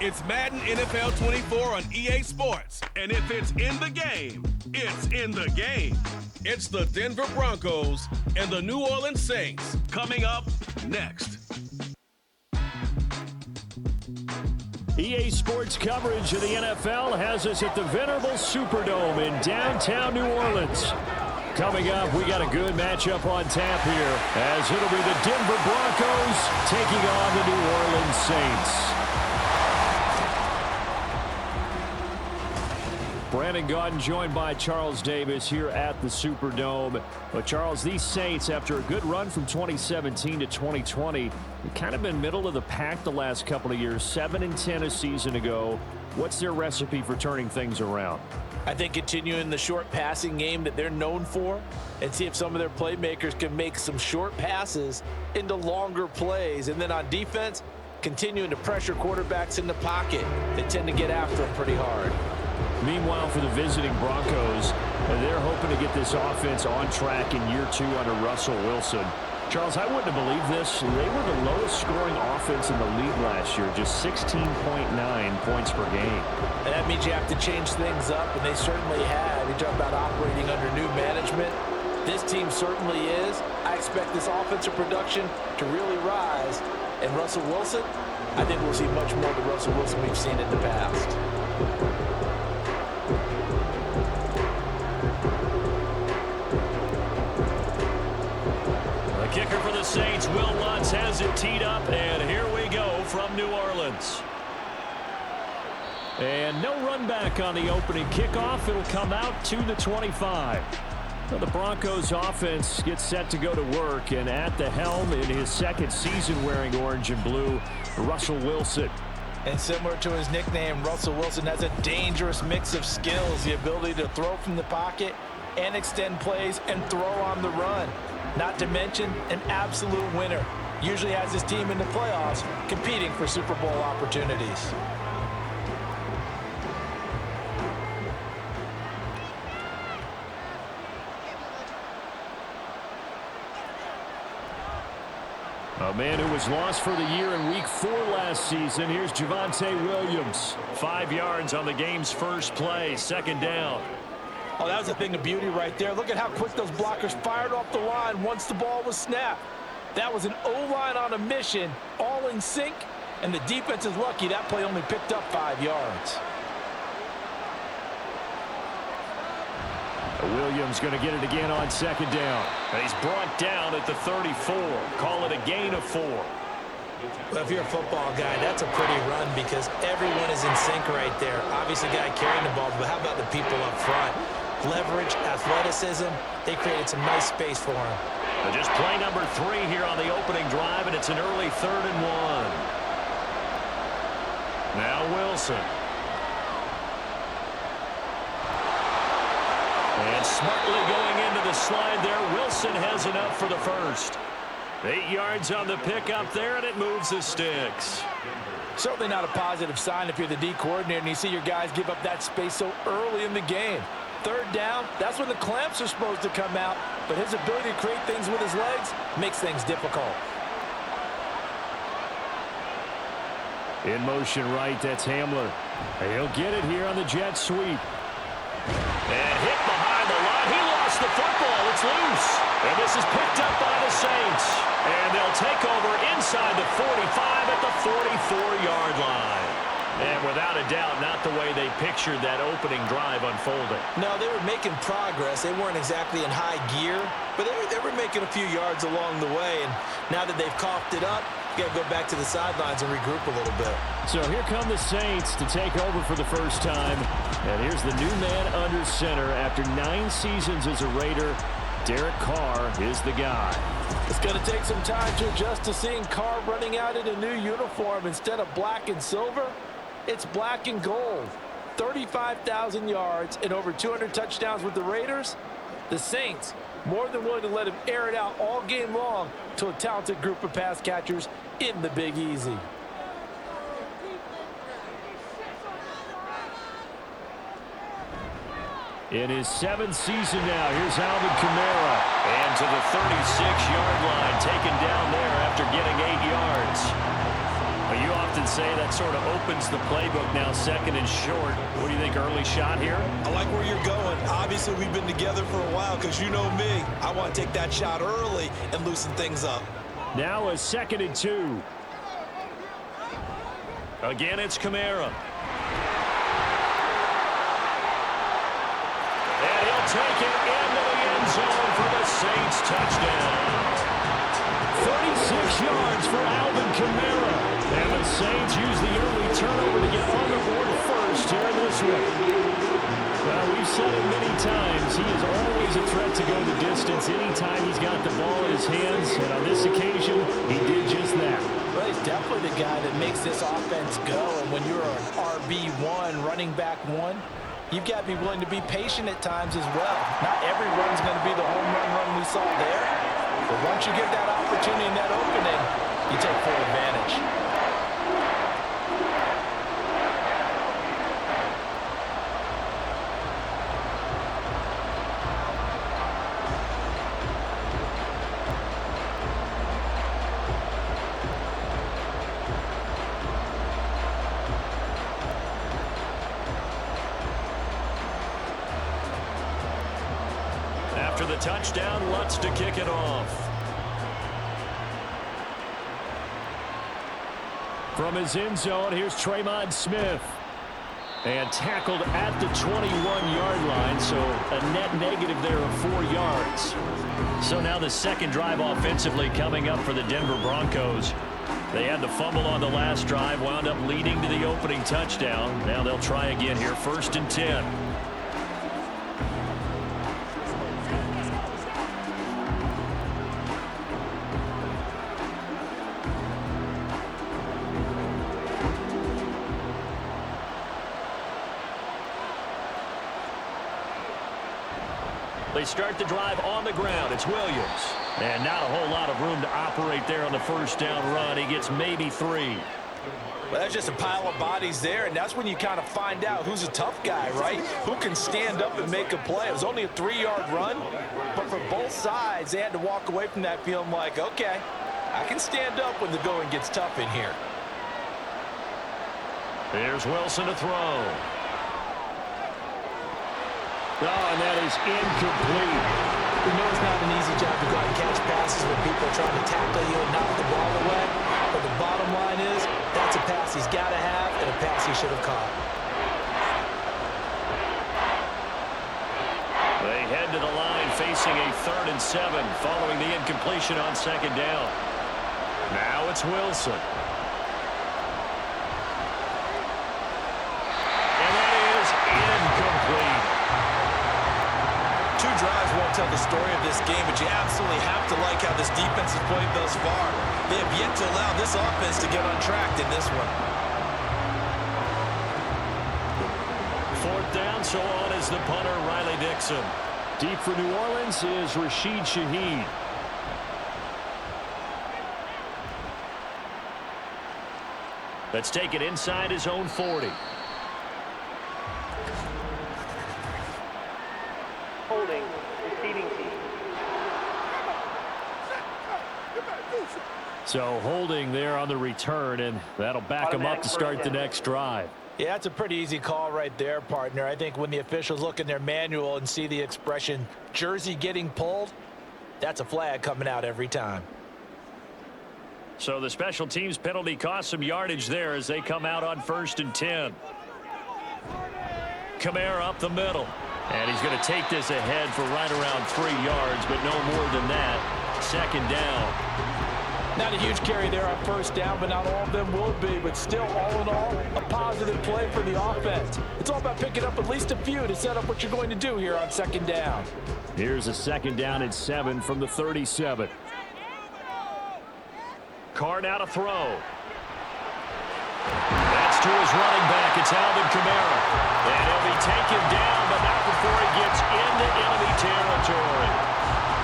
It's Madden NFL 24 on EA Sports. And if it's in the game, it's in the game. It's the Denver Broncos and the New Orleans Saints coming up next. EA Sports coverage of the NFL has us at the venerable Superdome in downtown New Orleans. Coming up, we got a good matchup on tap here, as it'll be the Denver Broncos taking on the New Orleans Saints. Brandon Gaudin joined by Charles Davis here at the Superdome. But Charles, these Saints, after a good run from 2017 to 2020, have kind of been middle of the pack the last couple of years, 7-10 a season ago. What's their recipe for turning things around? I think continuing the short passing game that they're known for, and see if some of their playmakers can make some short passes into longer plays. And then on defense, continuing to pressure quarterbacks in the pocket. They tend to get after them pretty hard. Meanwhile, for the visiting Broncos, they're hoping to get this offense on track in year 2 under Russell Wilson. Charles, I wouldn't have believed this. They were the lowest scoring offense in the league last year, just 16.9 points per game. And that means you have to change things up, and they certainly have. You talk about operating under new management. This team certainly is. I expect this offensive production to really rise. And Russell Wilson, I think we'll see much more of the Russell Wilson we've seen in the past. Kicker for the Saints, Will Lutz has it teed up, and here we go from New Orleans. And no run back on the opening kickoff. It'll come out to the 25. So the Broncos offense gets set to go to work, and at the helm in his second season wearing orange and blue, Russell Wilson. And similar to his nickname, Russell Wilson has a dangerous mix of skills, the ability to throw from the pocket and extend plays and throw on the run. Not to mention an absolute winner. Usually has his team in the playoffs competing for Super Bowl opportunities. A man who was lost for the year in Week 4 last season. Here's Javonte Williams. 5 yards on the game's first play, second down. Oh, that was a thing of beauty right there. Look at how quick those blockers fired off the line once the ball was snapped. That was an O-line on a mission, all in sync, and the defense is lucky that play only picked up 5 yards. Williams going to get it again on second down. And he's brought down at the 34. Call it a gain of 4. Well, if you're a football guy, that's a pretty run because everyone is in sync right there. Obviously, the guy carrying the ball, but how about the people up front? Leverage, athleticism, they created some nice space for him. Just play number 3 here on the opening drive, and it's an early 3rd and 1. Now Wilson. And smartly going into the slide there, Wilson has enough for the first. 8 yards on the pickup there, and it moves the sticks. Certainly not a positive sign if you're the D coordinator and you see your guys give up that space so early in the game. 3rd down, that's when the clamps are supposed to come out, but his ability to create things with his legs makes things difficult. In motion right, that's Hamler. And he'll get it here on the jet sweep. And hit behind the line. He lost the football. It's loose. And this is picked up by the Saints. And they'll take over inside the 45 at the 44-yard line. And without a doubt, not the way they pictured that opening drive unfolding. No, they were making progress. They weren't exactly in high gear, but they were making a few yards along the way. And now that they've coughed it up, you got to go back to the sidelines and regroup a little bit. So here come the Saints to take over for the first time. And here's the new man under center after 9 seasons as a Raider. Derek Carr is the guy. It's going to take some time to adjust to seeing Carr running out in a new uniform instead of black and silver. It's black and gold. 35,000 yards and over 200 touchdowns with the Raiders. The Saints more than willing to let him air it out all game long to a talented group of pass catchers in the Big Easy. In his 7th season now, here's Alvin Kamara. And to the 36-yard line, taken down there after getting 8 yards. You often say that's sort of opens the playbook now, second and short. What do you think, early shot here? I like where you're going. Obviously, we've been together for a while because you know me. I want to take that shot early and loosen things up. Now a 2nd and 2. Again, it's Kamara. And he'll take it into the end zone for the Saints touchdown. 36 yards for Alvin Kamara. And the Saints use the early turnover to get on the board first here in this one. Well, we've said it many times. He is always a threat to go the distance anytime he's got the ball in his hands. And on this occasion, he did just that. Well, he's definitely the guy that makes this offense go. And when you're an RB1, running back one, you've got to be willing to be patient at times as well. Not every run's going to be the home run we saw there. But once you get that opportunity and that opening, you take full advantage. After the touchdown, Lutz to kick it off. From his end zone, here's Tremont Smith. And tackled at the 21-yard line, so a net negative there of 4 yards. So now the second drive offensively coming up for the Denver Broncos. They had the fumble on the last drive, wound up leading to the opening touchdown. Now they'll try again here, 1st and 10. They start the drive on the ground. It's Williams. And not a whole lot of room to operate there on the first down run. He gets maybe 3. Well, that's just a pile of bodies there, and that's when you kind of find out who's a tough guy, right? Who can stand up and make a play. It was only a 3-yard run, but for both sides, they had to walk away from that feeling like, okay, I can stand up when the going gets tough in here. Here's Wilson to throw. Oh, and that is incomplete. We know it's not an easy job to go out and catch passes when people are trying to tackle you and knock the ball away. But the bottom line is, that's a pass he's got to have and a pass he should have caught. They head to the line facing a 3rd and 7 following the incompletion on 2nd down. Now it's Wilson. And that is incomplete. 2 drives won't tell the story of this game, but you absolutely have to like how this defense has played thus far. They have yet to allow this offense to get untracked in this one. 4th down, so on is the punter, Riley Dixon. Deep for New Orleans is Rashid Shaheed. Let's take it inside his own 40. Holding, receiving team. So holding there on the return, and that'll back him up to start the next drive. Yeah, that's a pretty easy call right there, partner. I think when the officials look in their manual and see the expression jersey getting pulled, that's a flag coming out every time. So the special teams penalty cost some yardage there as they come out on 1st and 10. Kamara up the middle. And he's going to take this ahead for right around 3 yards, but no more than that. 2nd down. Not a huge carry there on 1st down, but not all of them will be. But still, all in all, a positive play for the offense. It's all about picking up at least a few to set up what you're going to do here on 2nd down. Here's a 2nd down and 7 from the 37. Carr now to throw. That's to his running back. It's Alvin Kamara. And he'll be taken down, but not before he gets into enemy territory.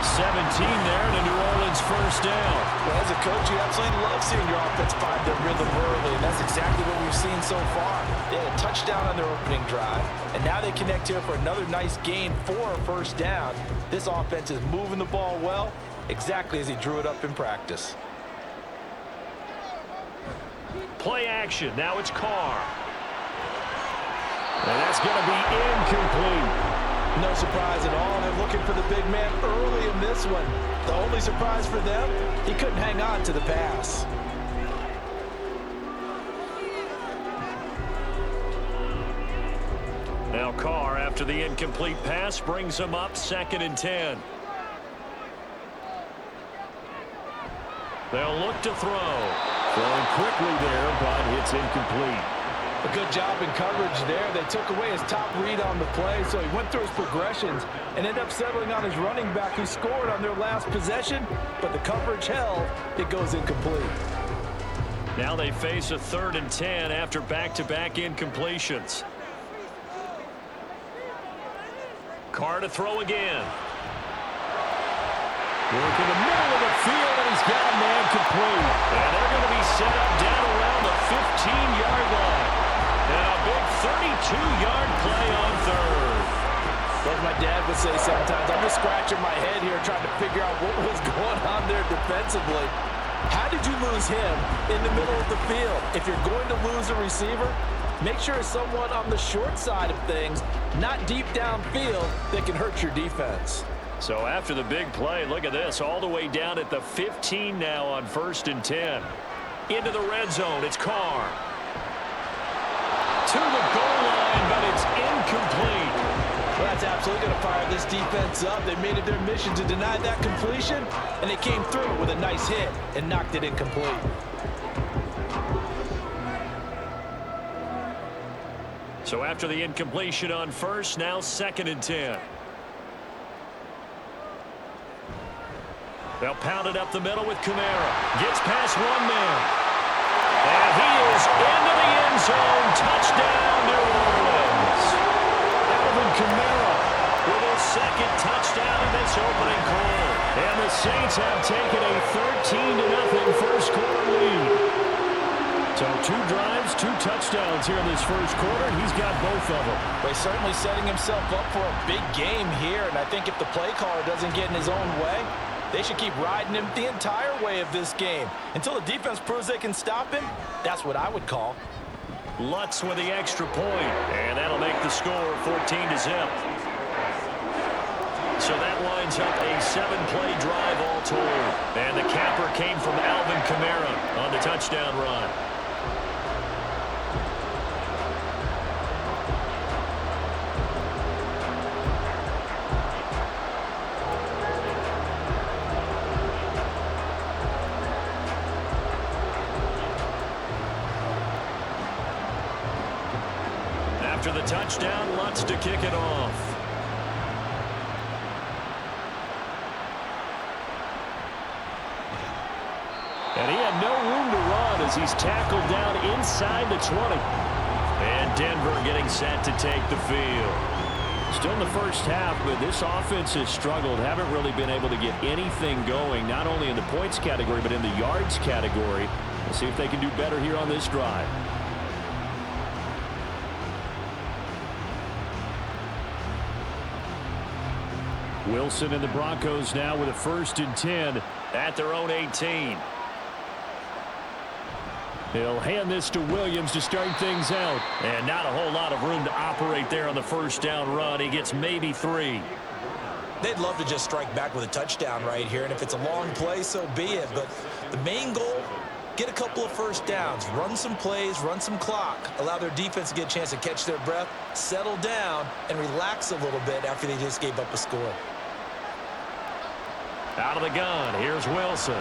17 there and a New Orleans 1st down. Well, as a coach, you absolutely love seeing your offense find their rhythm early, and that's exactly what we've seen so far. They had a touchdown on their opening drive, and now they connect here for another nice gain for a 1st down. This offense is moving the ball well, exactly as he drew it up in practice. Play action. Now it's Carr. And that's going to be incomplete. No surprise at all. They're looking for the big man early in this one. The only surprise for them, he couldn't hang on to the pass. Now Carr, after the incomplete pass, brings him up 2nd and 10. They'll look to throw. Throwing quickly there, but it's incomplete. A good job in coverage there. They took away his top read on the play, so he went through his progressions and ended up settling on his running back who scored on their last possession, but the coverage held. It goes incomplete. Now they face a 3rd and 10 after back-to-back incompletions. Carr to throw again. Work in the middle of the field, and he's got a man complete. And they're going to be set up down around the 15-yard line. And a big 32-yard play on 3rd. Like my dad would say sometimes, I'm just scratching my head here trying to figure out what was going on there defensively. How did you lose him in the middle of the field? If you're going to lose a receiver, make sure it's someone on the short side of things, not deep downfield, that can hurt your defense. So after the big play, look at this, all the way down at the 15 now on 1st and 10. Into the red zone, it's Carr. To the goal line, but it's incomplete. Well, that's absolutely going to fire this defense up. They made it their mission to deny that completion, and they came through with a nice hit and knocked it incomplete. So after the incompletion on 1st, now 2nd and 10. They'll pound it up the middle with Kamara. Gets past one man. And he is into the end zone. Touchdown, New Orleans. Alvin Kamara with his 2nd touchdown in this opening quarter. And the Saints have taken a 13-0 first quarter lead. So 2 drives, 2 touchdowns here in this first quarter. He's got both of them. But he's certainly setting himself up for a big game here. And I think if the play caller doesn't get in his own way, they should keep riding him the entire way of this game. Until the defense proves they can stop him, that's what I would call. Lutz with the extra point. And that'll make the score 14-0. So that lines up a 7-play drive all told. And the capper came from Alvin Kamara on the touchdown run. After the touchdown, Lutz to kick it off. And he had no room to run as he's tackled down inside the 20. And Denver getting set to take the field. Still in the first half, but this offense has struggled. Haven't really been able to get anything going, not only in the points category, but in the yards category. We'll see if they can do better here on this drive. Wilson and the Broncos now with a 1st and 10 at their own 18. He'll hand this to Williams to start things out. And not a whole lot of room to operate there on the first down run. He gets maybe 3. They'd love to just strike back with a touchdown right here, and if it's a long play, so be it. But the main goal, get a couple of first downs, run some plays, run some clock, allow their defense to get a chance to catch their breath, settle down, and relax a little bit after they just gave up a score. Out of the gun, here's Wilson.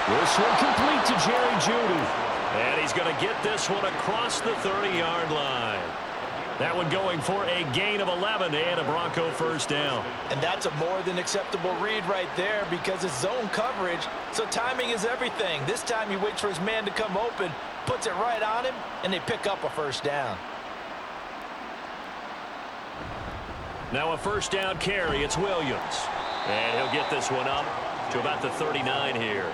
This one complete to Jerry Jeudy. And he's going to get this one across the 30-yard line. That one going for a gain of 11 and a Bronco first down. And that's a more than acceptable read right there because it's zone coverage, so timing is everything. This time he waits for his man to come open, puts it right on him, and they pick up a first down. Now a first down carry. It's Williams. And he'll get this one up to about the 39 here.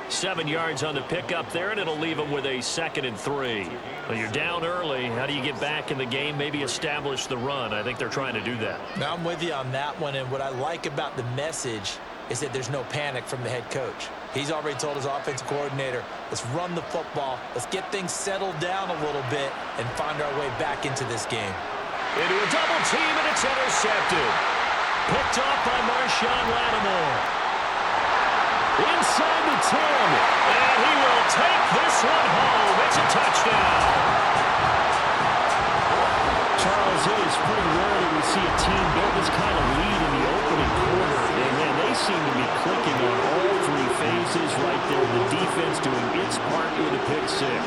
7 yards on the pickup there, and it'll leave him with a 2nd and 3. Well, you're down early. How do you get back in the game? Maybe establish the run. I think they're trying to do that. Now I'm with you on that one, and what I like about the message is that there's no panic from the head coach. He's already told his offensive coordinator, let's run the football, let's get things settled down a little bit and find our way back into this game. Into a double team, and it's intercepted. Picked off by Marshawn Lattimore. Inside the 10, and he will take this one home. It's a touchdown. Charles, it is pretty rare that we see a team build this kind of lead in the opening quarter. And man, they seem to be clicking on all three phases right there. The defense doing its part with a pick six.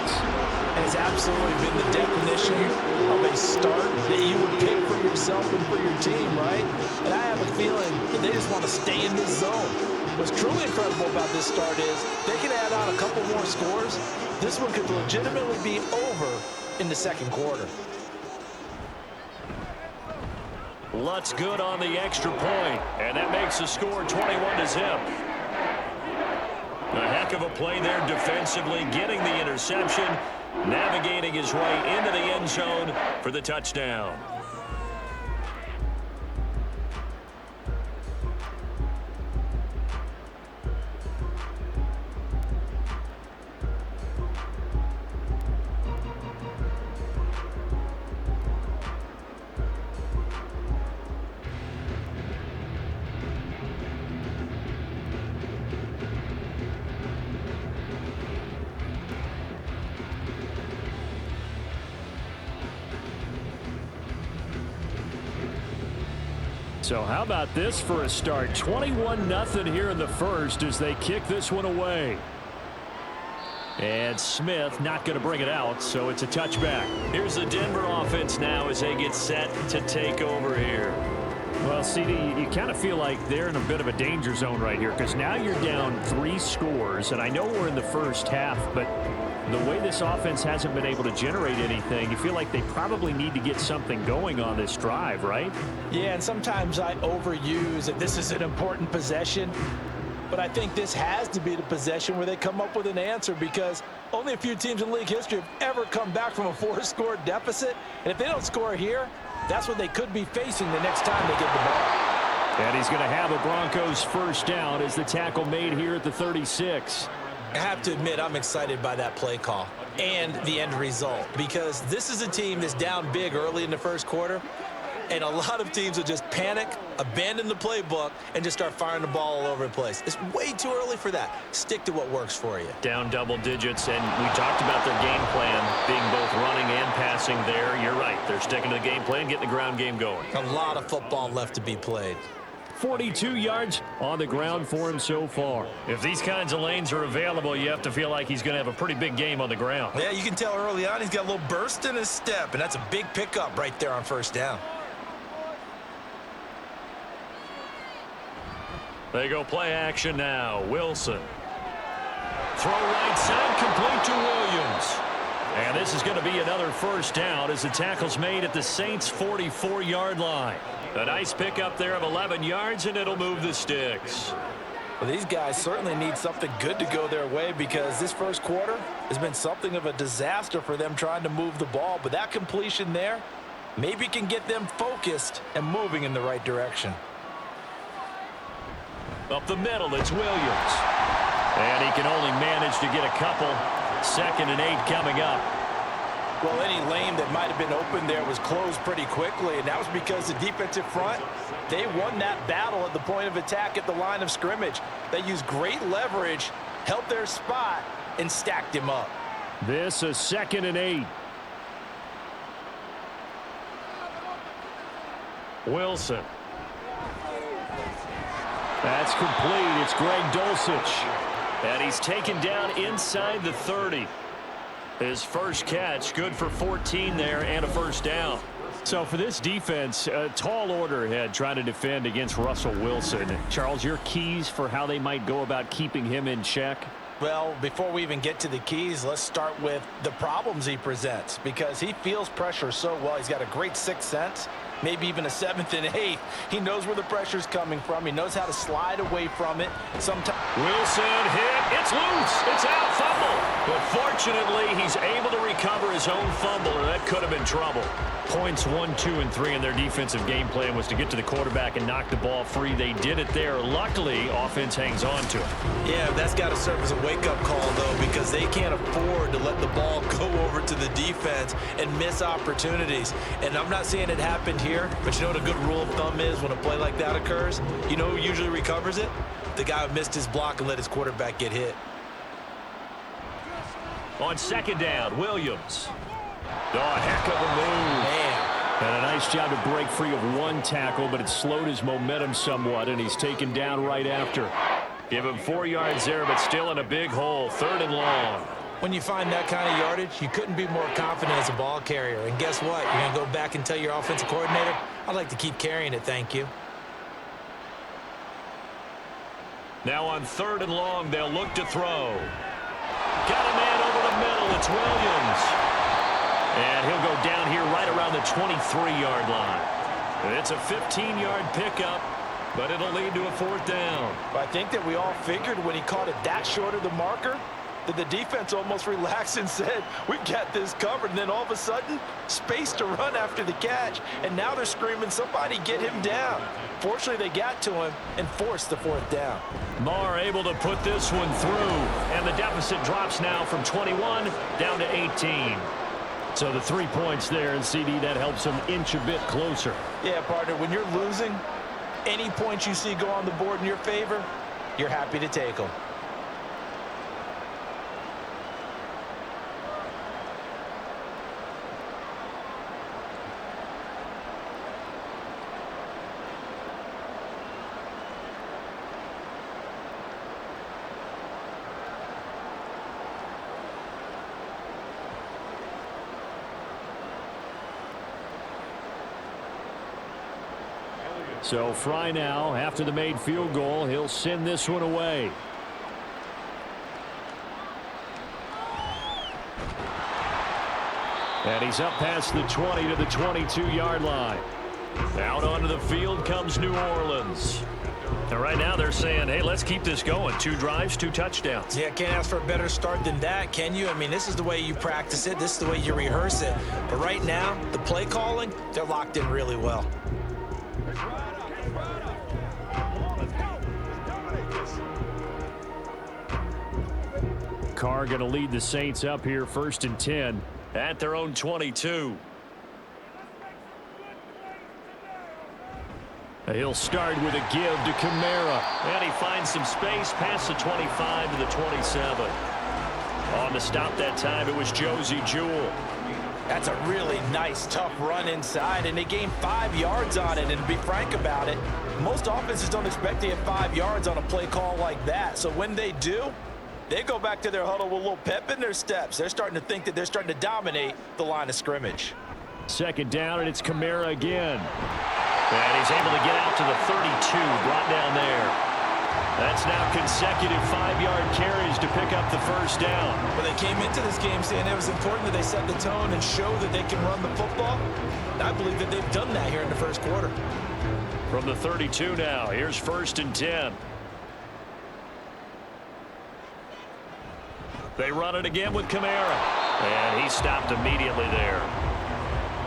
And it's absolutely been the definition of a start that you would pick for yourself and for your team, right? And I have a feeling that they just want to stay in this zone. What's truly incredible about this start is they can add on a couple more scores. This one could legitimately be over in the second quarter. Lutz good on the extra point, and that makes the score 21-0. A heck of a play there defensively, getting the interception, navigating his way into the end zone for the touchdown. So how about this for a start? 21-0 here in the first as they kick this one away. And Smith not going to bring it out, so it's a touchback. Here's the Denver offense now as they get set to take over here. Well, CD, you kind of feel like they're in a bit of a danger zone right here because now you're down 3 scores, and I know we're in the first half, but the way this offense hasn't been able to generate anything, you feel like they probably need to get something going on this drive, right? Yeah, and sometimes I overuse that this is an important possession, but I think this has to be the possession where they come up with an answer because only a few teams in league history have ever come back from a 4-score deficit, and if they don't score here, that's what they could be facing the next time they get the ball. And he's going to have a Broncos first down as the tackle made here at the 36. I have to admit, I'm excited by that play call and the end result because this is a team that's down big early in the first quarter, and a lot of teams will just panic, abandon the playbook, and just start firing the ball all over the place. It's way too early for that. Stick to what works for you. Down double digits, and we talked about their game plan being both running and passing there. You're right. They're sticking to the game plan, getting the ground game going. A lot of football left to be played. 42 yards on the ground for him so far. If these kinds of lanes are available, you have to feel like he's going to have a pretty big game on the ground. Yeah, you can tell early on he's got a little burst in his step, and that's a big pickup right there on first down. They go play action now. Wilson. Throw right side, complete to Williams. And this is going to be another first down as the tackle's made at the Saints' 44-yard line. A nice pickup there of 11 yards, and it'll move the sticks. Well, these guys certainly need something good to go their way because this first quarter has been something of a disaster for them trying to move the ball. But that completion there maybe can get them focused and moving in the right direction. Up the middle, it's Williams. And he can only manage to get a couple. 2nd and 8 coming up. Well, any lane that might have been open there was closed pretty quickly, and that was because the defensive front, they won that battle at the point of attack at the line of scrimmage. They used great leverage, held their spot, and stacked him up. This is 2nd and 8. Wilson. That's complete. It's Greg Dulcich. And he's taken down inside the 30. His first catch, good for 14 there and a first down. So for this defense, a tall order ahead trying to defend against Russell Wilson. Charles, your keys for how they might go about keeping him in check? Well, before we even get to the keys, let's start with the problems he presents because he feels pressure so well. He's got a great sixth sense, maybe even a 7th and 8th. He knows where the pressure's coming from. He knows how to slide away from it. Sometimes Wilson hit. It's loose. It's out. Fumble. But fortunately, he's able to recover his own fumble, or that could have been trouble. Points 1, 2, and 3 in their defensive game plan was to get to the quarterback and knock the ball free. They did it there. Luckily, offense hangs on to it. Yeah, that's got to serve as a wake-up call, though, because they can't afford to let the ball go over to the defense and miss opportunities. And I'm not saying it happened here, but you know what a good rule of thumb is when a play like that occurs? You know who usually recovers it? The guy who missed his block and let his quarterback get hit. On second down, Williams. Oh, a heck of a move. Man. And a nice job to break free of one tackle, but it slowed his momentum somewhat, and he's taken down right after. Give him 4 yards there, but still in a big hole. 3rd and long. When you find that kind of yardage, you couldn't be more confident as a ball carrier. And guess what? You're going to go back and tell your offensive coordinator, I'd like to keep carrying it, thank you. Now on 3rd and long, they'll look to throw. Got a man over the middle. It's Williams. And he'll go down here right around the 23-yard line. It's a 15-yard pickup, but it'll lead to a 4th down. I think that we all figured when he caught it that short of the marker that the defense almost relaxed and said, we've got this covered. And then all of a sudden, space to run after the catch. And now they're screaming, somebody get him down. Fortunately, they got to him and forced the 4th down. Marr able to put this one through. And the deficit drops now from 21 down to 18. So the 3 points there, and CD, that helps them inch a bit closer. Yeah, partner, when you're losing, any points you see go on the board in your favor, you're happy to take them. So Fry now, after the made field goal, he'll send this one away. And he's up past the 20 to the 22-yard line. Out onto the field comes New Orleans. And right now they're saying, hey, let's keep this going. 2 drives, 2 touchdowns. Yeah, can't ask for a better start than that, can you? I mean, this is the way you practice it. This is the way you rehearse it. But right now, the play calling, they're locked in really well. Carr going to lead the Saints up here 1st and 10 at their own 22. He'll start with a give to Kamara. And he finds some space past the 25 to the 27. On the stop that time, it was Josie Jewell. That's a really nice, tough run inside, and they gained 5 yards on it. And to be frank about it, most offenses don't expect to get 5 yards on a play call like that. So when they do, they go back to their huddle with a little pep in their steps. They're starting to think that they're starting to dominate the line of scrimmage. 2nd down, and it's Kamara again. And he's able to get out to the 32, brought down there. That's now consecutive 5-yard carries to pick up the 1st down. Well, they came into this game saying it was important that they set the tone and show that they can run the football. I believe that they've done that here in the 1st quarter. From the 32 now, here's 1st and 10. They run it again with Kamara. And he stopped immediately there.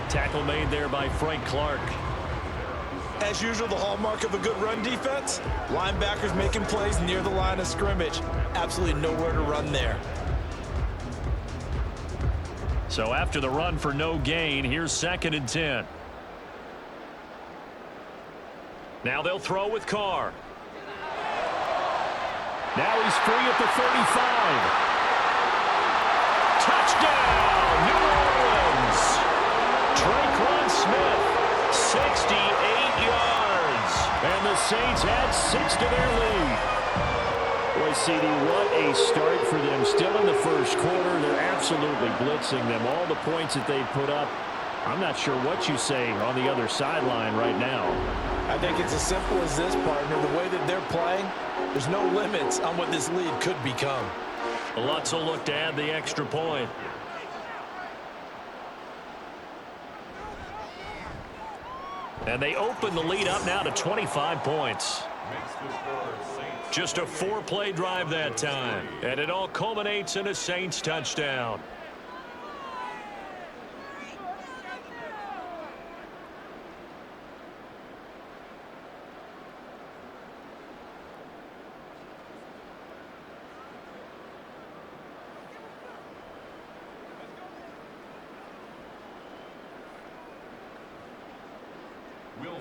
Tackle made there by Frank Clark. As usual, the hallmark of a good run defense, linebackers making plays near the line of scrimmage. Absolutely nowhere to run there. So after the run for no gain, here's 2nd and 10. Now they'll throw with Carr. Now he's free at the 35. Touchdown, New Orleans. Traquan Smith, 68 yards. And the Saints add 6 to their lead. Boy, CD, what a start for them. Still in the 1st quarter, they're absolutely blitzing them. All the points that they've put up, I'm not sure what you say on the other sideline right now. I think it's as simple as this, partner. The way that they're playing, there's no limits on what this lead could become. Lutz will look to add the extra point. And they open the lead up now to 25 points. Just a 4-play drive that time. And it all culminates in a Saints touchdown.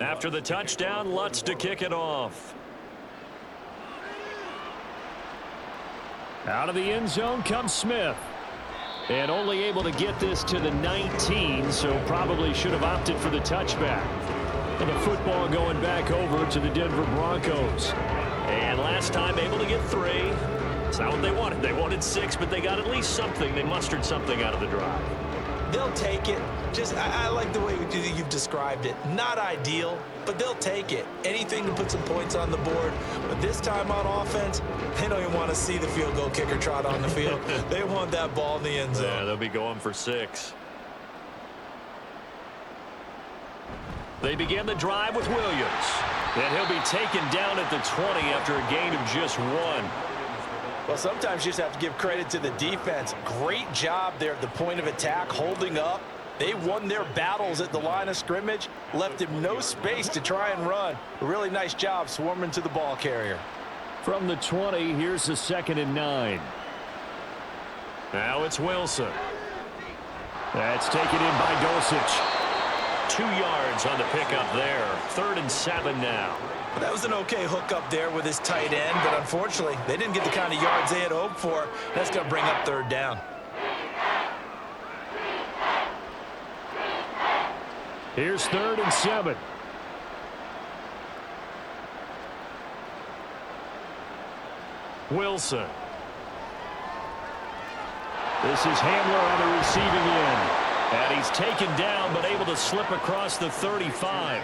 After the touchdown, Lutz to kick it off. Out of the end zone comes Smith. And only able to get this to the 19, so probably should have opted for the touchback. And the football going back over to the Denver Broncos. And last time able to get 3. It's not what they wanted. They wanted 6, but they got at least something. They mustered something out of the drive. They'll take it. I like the way you've described it. Not ideal, but they'll take it. Anything to put some points on the board. But this time on offense, they don't even want to see the field goal kicker trot on the field. They want that ball in the end zone. Yeah, they'll be going for 6. They begin the drive with Williams. And he'll be taken down at the 20 after a gain of just 1. Well, sometimes you just have to give credit to the defense. Great job there at the point of attack, holding up. They won their battles at the line of scrimmage, left him no space to try and run. A really nice job swarming to the ball carrier. From the 20, here's the 2nd and 9. Now it's Wilson. That's taken in by Dulcich. 2 yards on the pickup there. 3rd and 7 now. Well, that was an okay hookup there with his tight end, but unfortunately, they didn't get the kind of yards they had hoped for. That's going to bring up 3rd down. Here's 3rd and 7. Wilson. This is Hamler on the receiving end. And he's taken down, but able to slip across the 35.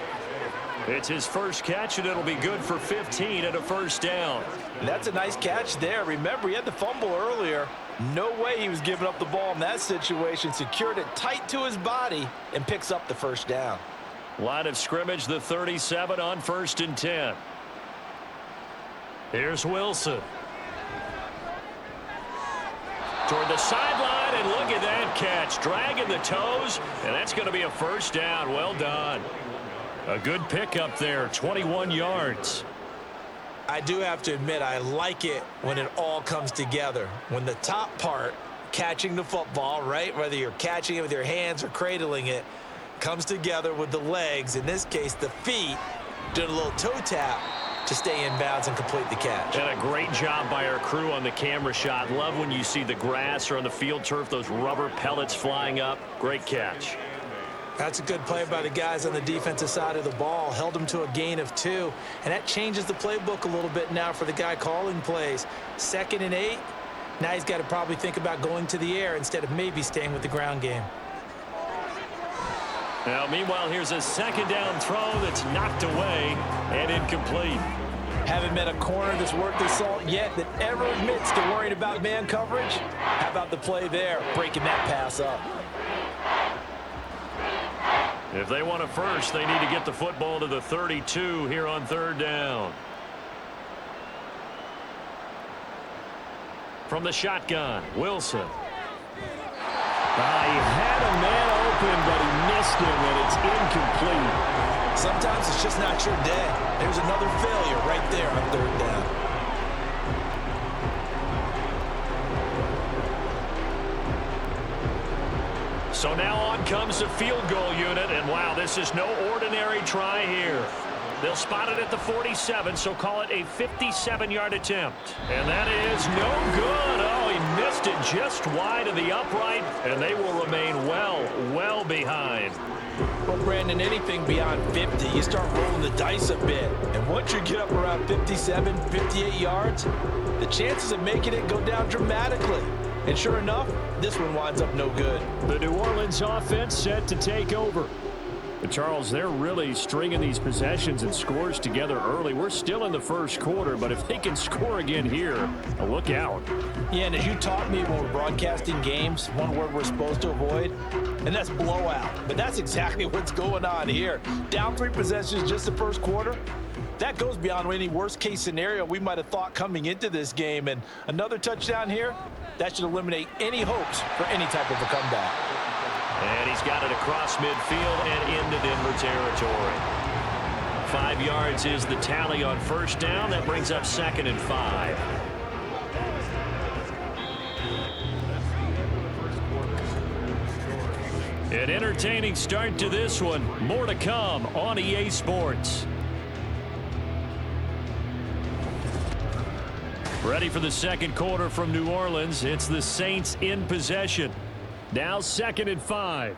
It's his first catch, and it'll be good for 15 and a 1st down. And that's a nice catch there. Remember, he had the fumble earlier. No way he was giving up the ball in that situation. Secured it tight to his body and picks up the 1st down. Line of scrimmage, the 37 on 1st and 10. Here's Wilson. Toward the sideline, and look at that catch. Dragging the toes, and that's going to be a 1st down. Well done. A good pickup there, 21 yards. I do have to admit, I like it when it all comes together. When the top part, catching the football, right, whether you're catching it with your hands or cradling it, comes together with the legs, in this case the feet, doing a little toe tap to stay in bounds and complete the catch. And a great job by our crew on the camera shot. Love when you see the grass or on the field turf, those rubber pellets flying up. Great catch. That's a good play by the guys on the defensive side of the ball. Held them to a gain of 2. And that changes the playbook a little bit now for the guy calling plays. 2nd and 8. Now he's got to probably think about going to the air instead of maybe staying with the ground game. Now, meanwhile, here's a 2nd down throw that's knocked away and incomplete. Haven't met a corner that's worth the salt yet that ever admits to worrying about man coverage. How about the play there, breaking that pass up? If they want a 1st, they need to get the football to the 32 here on 3rd down. From the shotgun, Wilson. He had a man open, but he missed him, and it's incomplete. Sometimes it's just not your day. There's another failure right there on 3rd down. So now on comes the field goal unit, and wow, this is no ordinary try here. They'll spot it at the 47, so call it a 57-yard attempt. And that is no good. Oh, he missed it just wide of the upright, and they will remain well behind. Well, Brandon, anything beyond 50, you start rolling the dice a bit. And once you get up around 57, 58 yards, the chances of making it go down dramatically. And sure enough, this one winds up no good. The New Orleans offense set to take over. But Charles, they're really stringing these possessions and scores together early. We're still in the 1st quarter, but if they can score again here, look out. Yeah, and as you taught me when we're broadcasting games, one word we're supposed to avoid, and that's blowout. But that's exactly what's going on here. Down 3 possessions just the 1st quarter. That goes beyond any worst-case scenario we might have thought coming into this game. And another touchdown here, that should eliminate any hopes for any type of a comeback. And he's got it across midfield and into Denver territory. 5 yards is the tally on 1st down. That brings up 2nd and 5. An entertaining start to this one. More to come on EA Sports. Ready for the second quarter from New Orleans. It's the Saints in possession. Now 2nd and 5.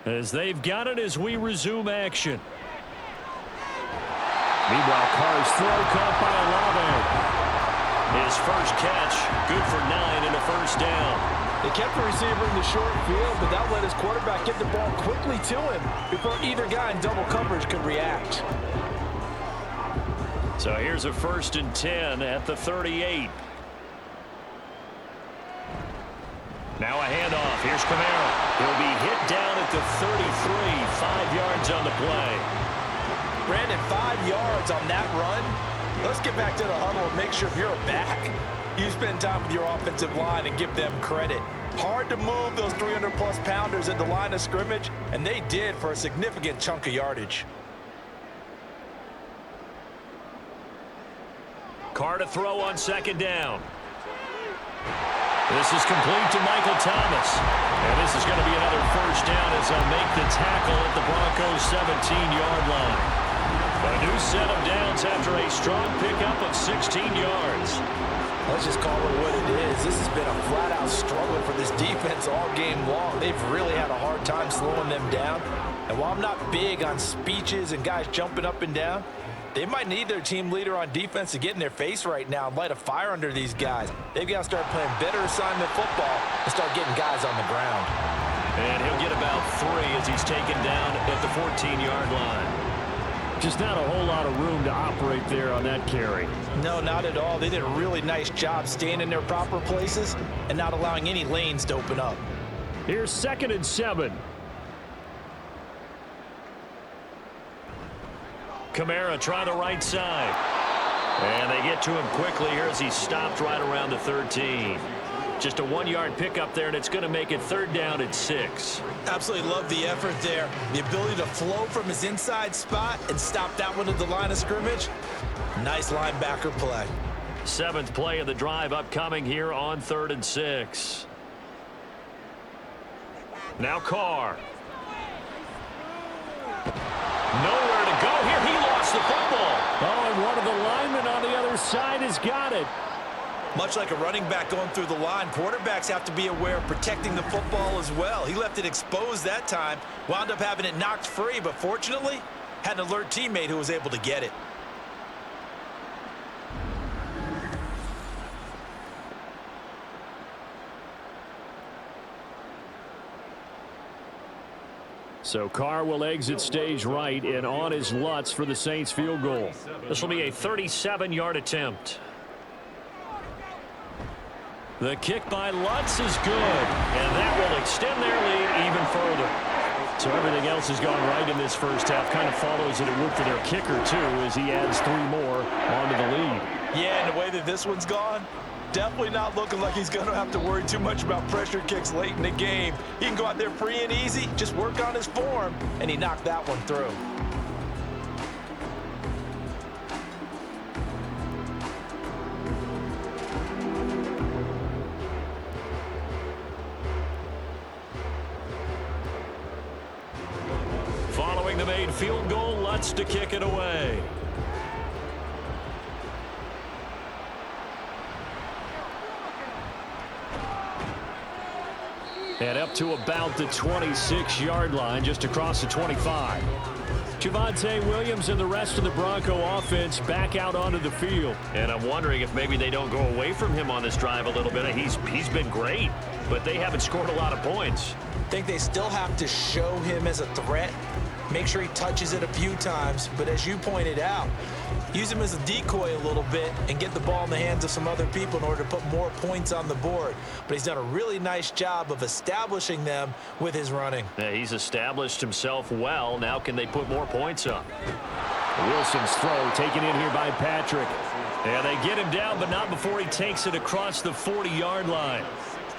As they've got it as we resume action. Meanwhile, Carr's throw caught by Olave. His first catch, good for 9 and a first down. They kept the receiver in the short field, but that let his quarterback get the ball quickly to him before either guy in double coverage could react. So here's a 1st and 10 at the 38. Now a handoff. Here's Kamara. He'll be hit down at the 33. 5 yards on the play. Brandon, 5 yards on that run. Let's get back to the huddle and make sure if you're a back, you spend time with your offensive line and give them credit. Hard to move those 300-plus pounders at the line of scrimmage, and they did for a significant chunk of yardage. Carr to throw on 2nd down. This is complete to Michael Thomas. And this is going to be another first down as they'll make the tackle at the Broncos' 17-yard line. A new set of downs after a strong pickup of 16 yards. Let's just call it what it is. This has been a flat-out struggle for this defense all game long. They've really had a hard time slowing them down. And while I'm not big on speeches and guys jumping up and down, they might need their team leader on defense to get in their face right now and light a fire under these guys. They've got to start playing better assignment football and start getting guys on the ground. And he'll get about 3 as he's taken down at the 14-yard line. Just not a whole lot of room to operate there on that carry. No, not at all. They did a really nice job staying in their proper places and not allowing any lanes to open up. Here's 2nd and 7. Kamara trying the right side. And they get to him quickly here as he stopped right around the 13. Just a 1-yard pickup there, and it's going to make it 3rd down at 6. Absolutely love the effort there. The ability to flow from his inside spot and stop that one at the line of scrimmage. Nice linebacker play. 7th play of the drive upcoming here on 3rd and 6. Now Carr. Nowhere to go here. He lost the football. Oh, and one of the linemen on the other side has got it. Much like a running back going through the line, quarterbacks have to be aware of protecting the football as well. He left it exposed that time, wound up having it knocked free, but fortunately, had an alert teammate who was able to get it. So Carr will exit stage right and on his Lutz for the Saints field goal. This will be a 37-yard attempt. The kick by Lutz is good, and that will extend their lead even further. So everything else has gone right in this first half. Kind of follows that it would for their kicker, too, as he adds 3 more onto the lead. Yeah, and the way that this one's gone, definitely not looking like he's going to have to worry too much about pressure kicks late in the game. He can go out there free and easy, just work on his form, and he knocked that one through. Following the made field goal, Lutz to kick it away. And up to about the 26-yard line, just across the 25. Javonte Williams and the rest of the Bronco offense back out onto the field. And I'm wondering if maybe they don't go away from him on this drive a little bit. He's been great, but they haven't scored a lot of points. I think they still have to show him as a threat. Make sure he touches it a few times. But as you pointed out, use him as a decoy a little bit and get the ball in the hands of some other people in order to put more points on the board. But he's done a really nice job of establishing them with his running. Yeah, he's established himself well. Now can they put more points up? Wilson's throw taken in here by Patrick. And they get him down, but not before he takes it across the 40-yard line.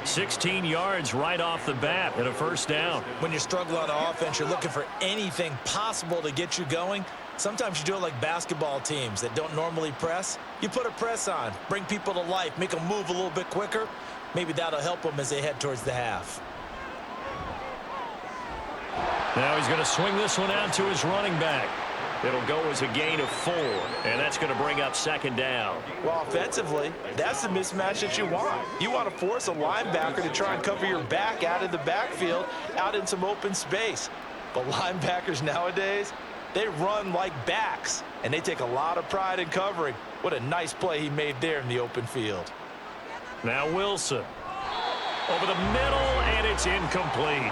16 yards right off the bat and a first down. When you're struggling on offense, you're looking for anything possible to get you going. Sometimes you do it like basketball teams that don't normally press. You put a press on, bring people to life, make them move a little bit quicker. Maybe that'll help them as they head towards the half. Now he's going to swing this one out to his running back. It'll go as a gain of 4, and that's going to bring up second down. Well, offensively, that's the mismatch that you want. You want to force a linebacker to try and cover your back out of the backfield, out in some open space. But linebackers nowadays, they run like backs, and they take a lot of pride in covering. What a nice play he made there in the open field. Now Wilson. Over the middle, and it's incomplete.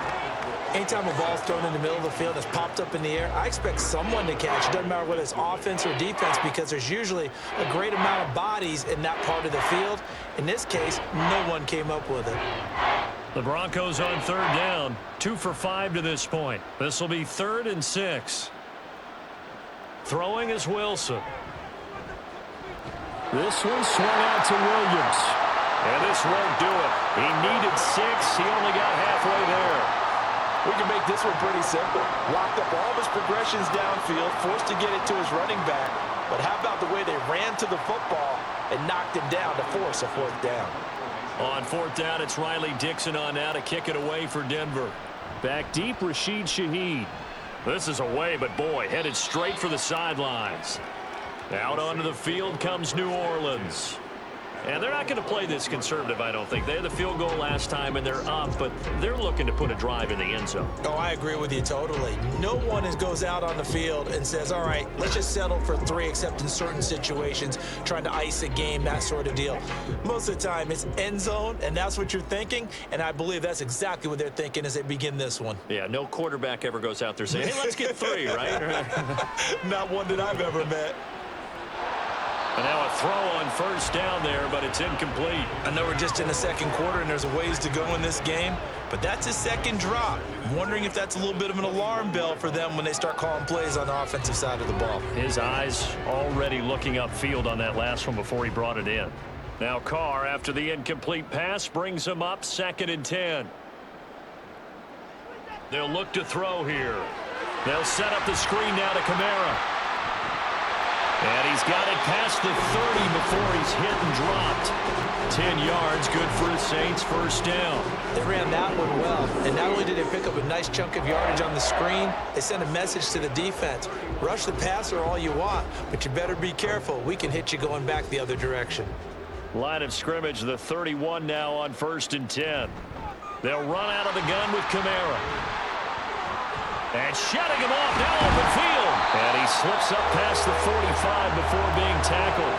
Anytime a ball's thrown in the middle of the field that's popped up in the air, I expect someone to catch. It doesn't matter whether it's offense or defense, because there's usually a great amount of bodies in that part of the field. In this case, no one came up with it. The Broncos on third down, 2 for 5 to this point. This will be 3rd and 6. Throwing is Wilson. This one swung out to Williams. And this won't do it. He needed 6. He only got halfway there. We can make this one pretty simple. Locked up all of his progressions downfield, forced to get it to his running back. But how about the way they ran to the football and knocked him down to force a 4th down? On 4th down, it's Riley Dixon on now to kick it away for Denver. Back deep, Rashid Shaheed. This is away, but boy, headed straight for the sidelines. Out onto the field comes New Orleans. And they're not going to play this conservative, I don't think. They had the field goal last time, and they're up, but they're looking to put a drive in the end zone. Oh, I agree with you totally. No one goes out on the field and says, all right, let's just settle for 3, except in certain situations, trying to ice a game, that sort of deal. Most of the time, it's end zone, and that's what you're thinking, and I believe that's exactly what they're thinking as they begin this one. Yeah, no quarterback ever goes out there saying, hey, let's get 3, right? Not one that I've ever met. And now a throw on 1st down there, but it's incomplete. I know we're just in the 2nd quarter and there's a ways to go in this game, but that's his 2nd drop. I'm wondering if that's a little bit of an alarm bell for them when they start calling plays on the offensive side of the ball. His eyes already looking upfield on that last one before he brought it in. Now Carr, after the incomplete pass, brings him up 2nd and 10. They'll look to throw here. They'll set up the screen now to Kamara. And he's got it past the 30 before he's hit and dropped. 10 yards, good for the Saints, 1st down. They ran that one well, and not only did they pick up a nice chunk of yardage on the screen, they sent a message to the defense. Rush the passer all you want, but you better be careful. We can hit you going back the other direction. Line of scrimmage, the 31 now on 1st and 10. They'll run out of the gun with Kamara. And shutting him off now open field. And he slips up past the 45 before being tackled.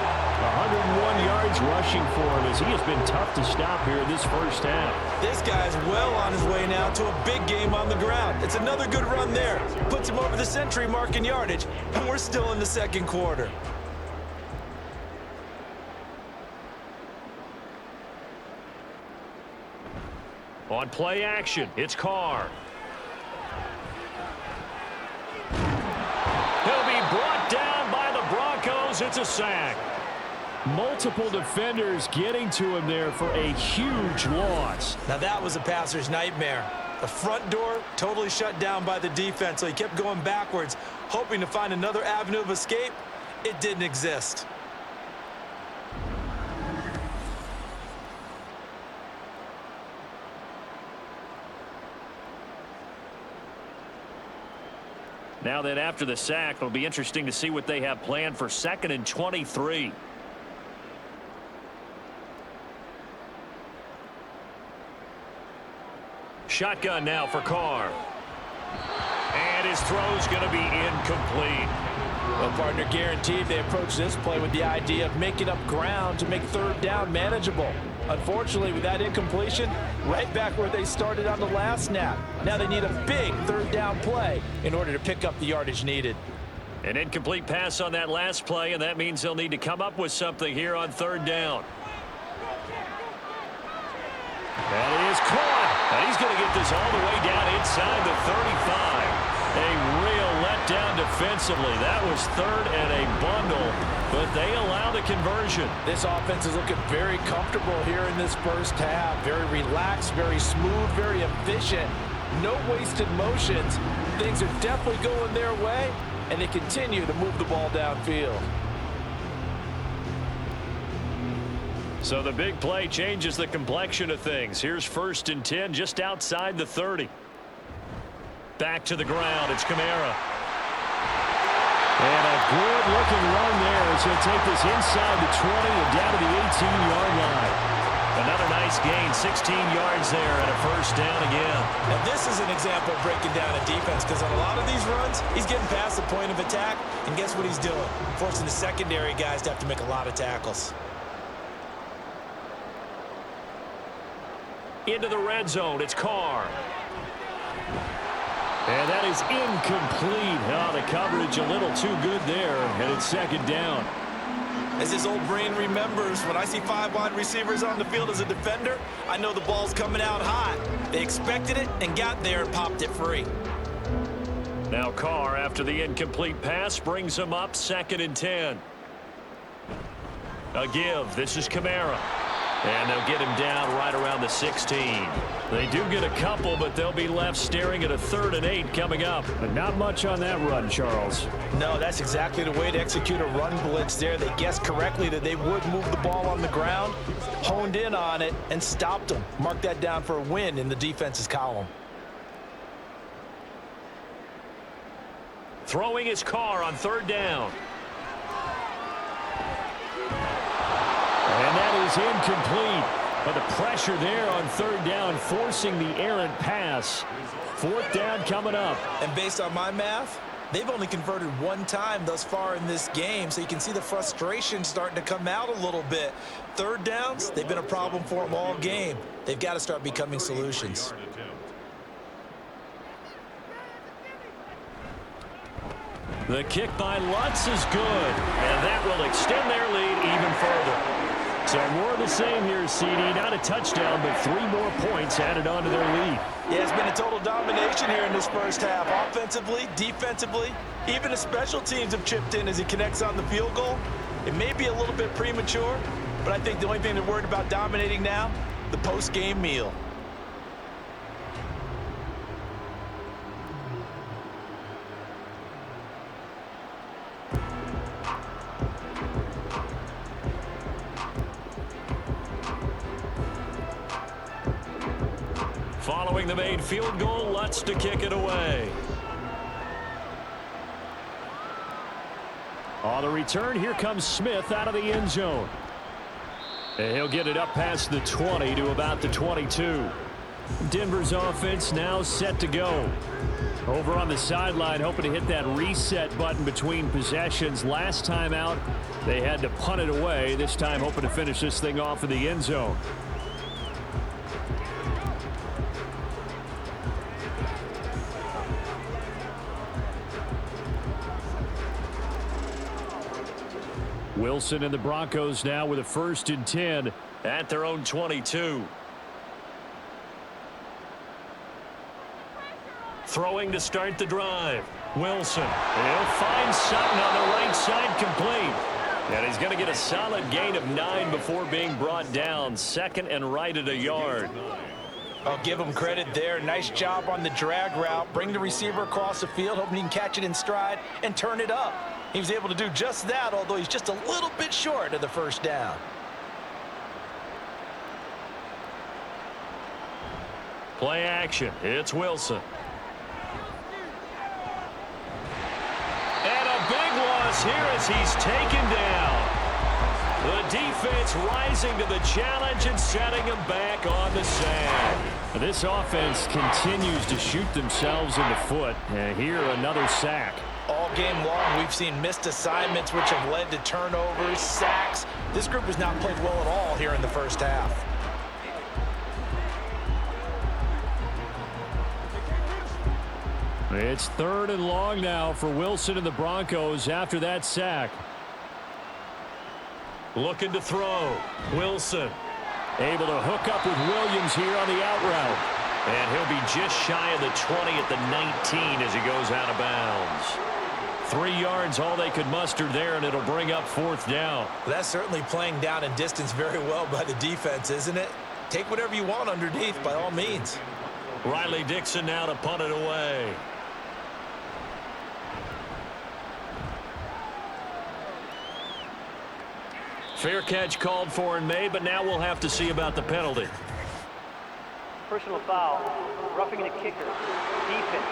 101 yards rushing for him as he has been tough to stop here this 1st half. This guy's well on his way now to a big game on the ground. It's another good run there. Puts him over the century mark in yardage, and we're still in the 2nd quarter. On play action, it's Carr. He'll be brought down by the Broncos. It's a sack. Multiple defenders getting to him there for a huge loss. Now that was a passer's nightmare. The front door totally shut down by the defense, so he kept going backwards, hoping to find another avenue of escape. It didn't exist. Now then, after the sack, it'll be interesting to see what they have planned for 2nd and 23. Shotgun now for Carr. And his throw's going to be incomplete. Well, partner, guaranteed they approach this play with the idea of making up ground to make 3rd down manageable. Unfortunately, with that incompletion, right back where they started on the last snap. Now they need a big 3rd down play in order to pick up the yardage needed. An incomplete pass on that last play, and that means they'll need to come up with something here on 3rd down. That is caught. And he's going to get this all the way down inside the 35. A real letdown defensively. That was 3rd and a bundle, but they allow the conversion. This offense is looking very comfortable here in this 1st half. Very relaxed, very smooth, very efficient. No wasted motions. Things are definitely going their way, and they continue to move the ball downfield. So the big play changes the complexion of things. Here's 1st and 10 just outside the 30. Back to the ground. It's Kamara. And a good-looking run there as he'll take this inside the 20 and down to the 18-yard line. Another nice gain, 16 yards there and a first down again. And this is an example of breaking down a defense, because on a lot of these runs, he's getting past the point of attack, and guess what he's doing? Forcing the secondary guys to have to make a lot of tackles. Into the red zone, it's Carr. And that is incomplete. Oh, the coverage a little too good there, and it's second down. As his old brain remembers, when I see 5 wide receivers on the field as a defender, I know the ball's coming out hot. They expected it and got there and popped it free. Now Carr, after the incomplete pass, brings him up 2nd and 10. A give. This is Kamara. And they'll get him down right around the 16. They do get a couple, but they'll be left staring at a 3rd and 8 coming up. But not much on that run, Charles. No, that's exactly the way to execute a run blitz there. They guessed correctly that they would move the ball on the ground, honed in on it, and stopped them. Mark that down for a win in the defense's column. Throwing his Carr on 3rd down. And that is incomplete. But the pressure there on 3rd down, forcing the errant pass. 4th down coming up. And based on my math, they've only converted 1 time thus far in this game, so you can see the frustration starting to come out a little bit. 3rd downs, they've been a problem for them all game. They've got to start becoming solutions. The kick by Lutz is good, and that will extend their lead even further. So more of the same here, CD. Not a touchdown, but 3 more points added on to their lead. Yeah, it's been a total domination here in this first half. Offensively, defensively, even the special teams have chipped in as he connects on the field goal. It may be a little bit premature, but I think the only thing they're worried about dominating now, the post-game meal. Following the made field goal, Lutz to kick it away. On the return, here comes Smith out of the end zone. And he'll get it up past the 20 to about the 22. Denver's offense now set to go. Over on the sideline, hoping to hit that reset button between possessions. Last time out, they had to punt it away. This time, hoping to finish this thing off in the end zone. Wilson and the Broncos now with a 1st and 10 at their own 22. Throwing to start the drive. Wilson. He'll find something on the right side, complete. And he's going to get a solid gain of 9 before being brought down. 2nd and right at a yard. I'll give him credit there. Nice job on the drag route. Bring the receiver across the field, hoping he can catch it in stride and turn it up. He was able to do just that, although he's just a little bit short of the 1st down. Play action. It's Wilson. And a big loss here as he's taken down. The defense rising to the challenge and setting him back on the sand. This offense continues to shoot themselves in the foot. And here, another sack. All game long, we've seen missed assignments, which have led to turnovers, sacks. This group has not played well at all here in the first half. It's 3rd and long now for Wilson and the Broncos after that sack. Looking to throw. Wilson able to hook up with Williams here on the out route. And he'll be just shy of the 20 at the 19 as he goes out of bounds. 3 yards, all they could muster there, and it'll bring up 4th down. That's certainly playing down in distance very well by the defense, isn't it? Take whatever you want underneath, by all means. Riley Dixon now to punt it away. Fair catch called for and made, but now we'll have to see about the penalty. Personal foul, roughing the kicker, defense,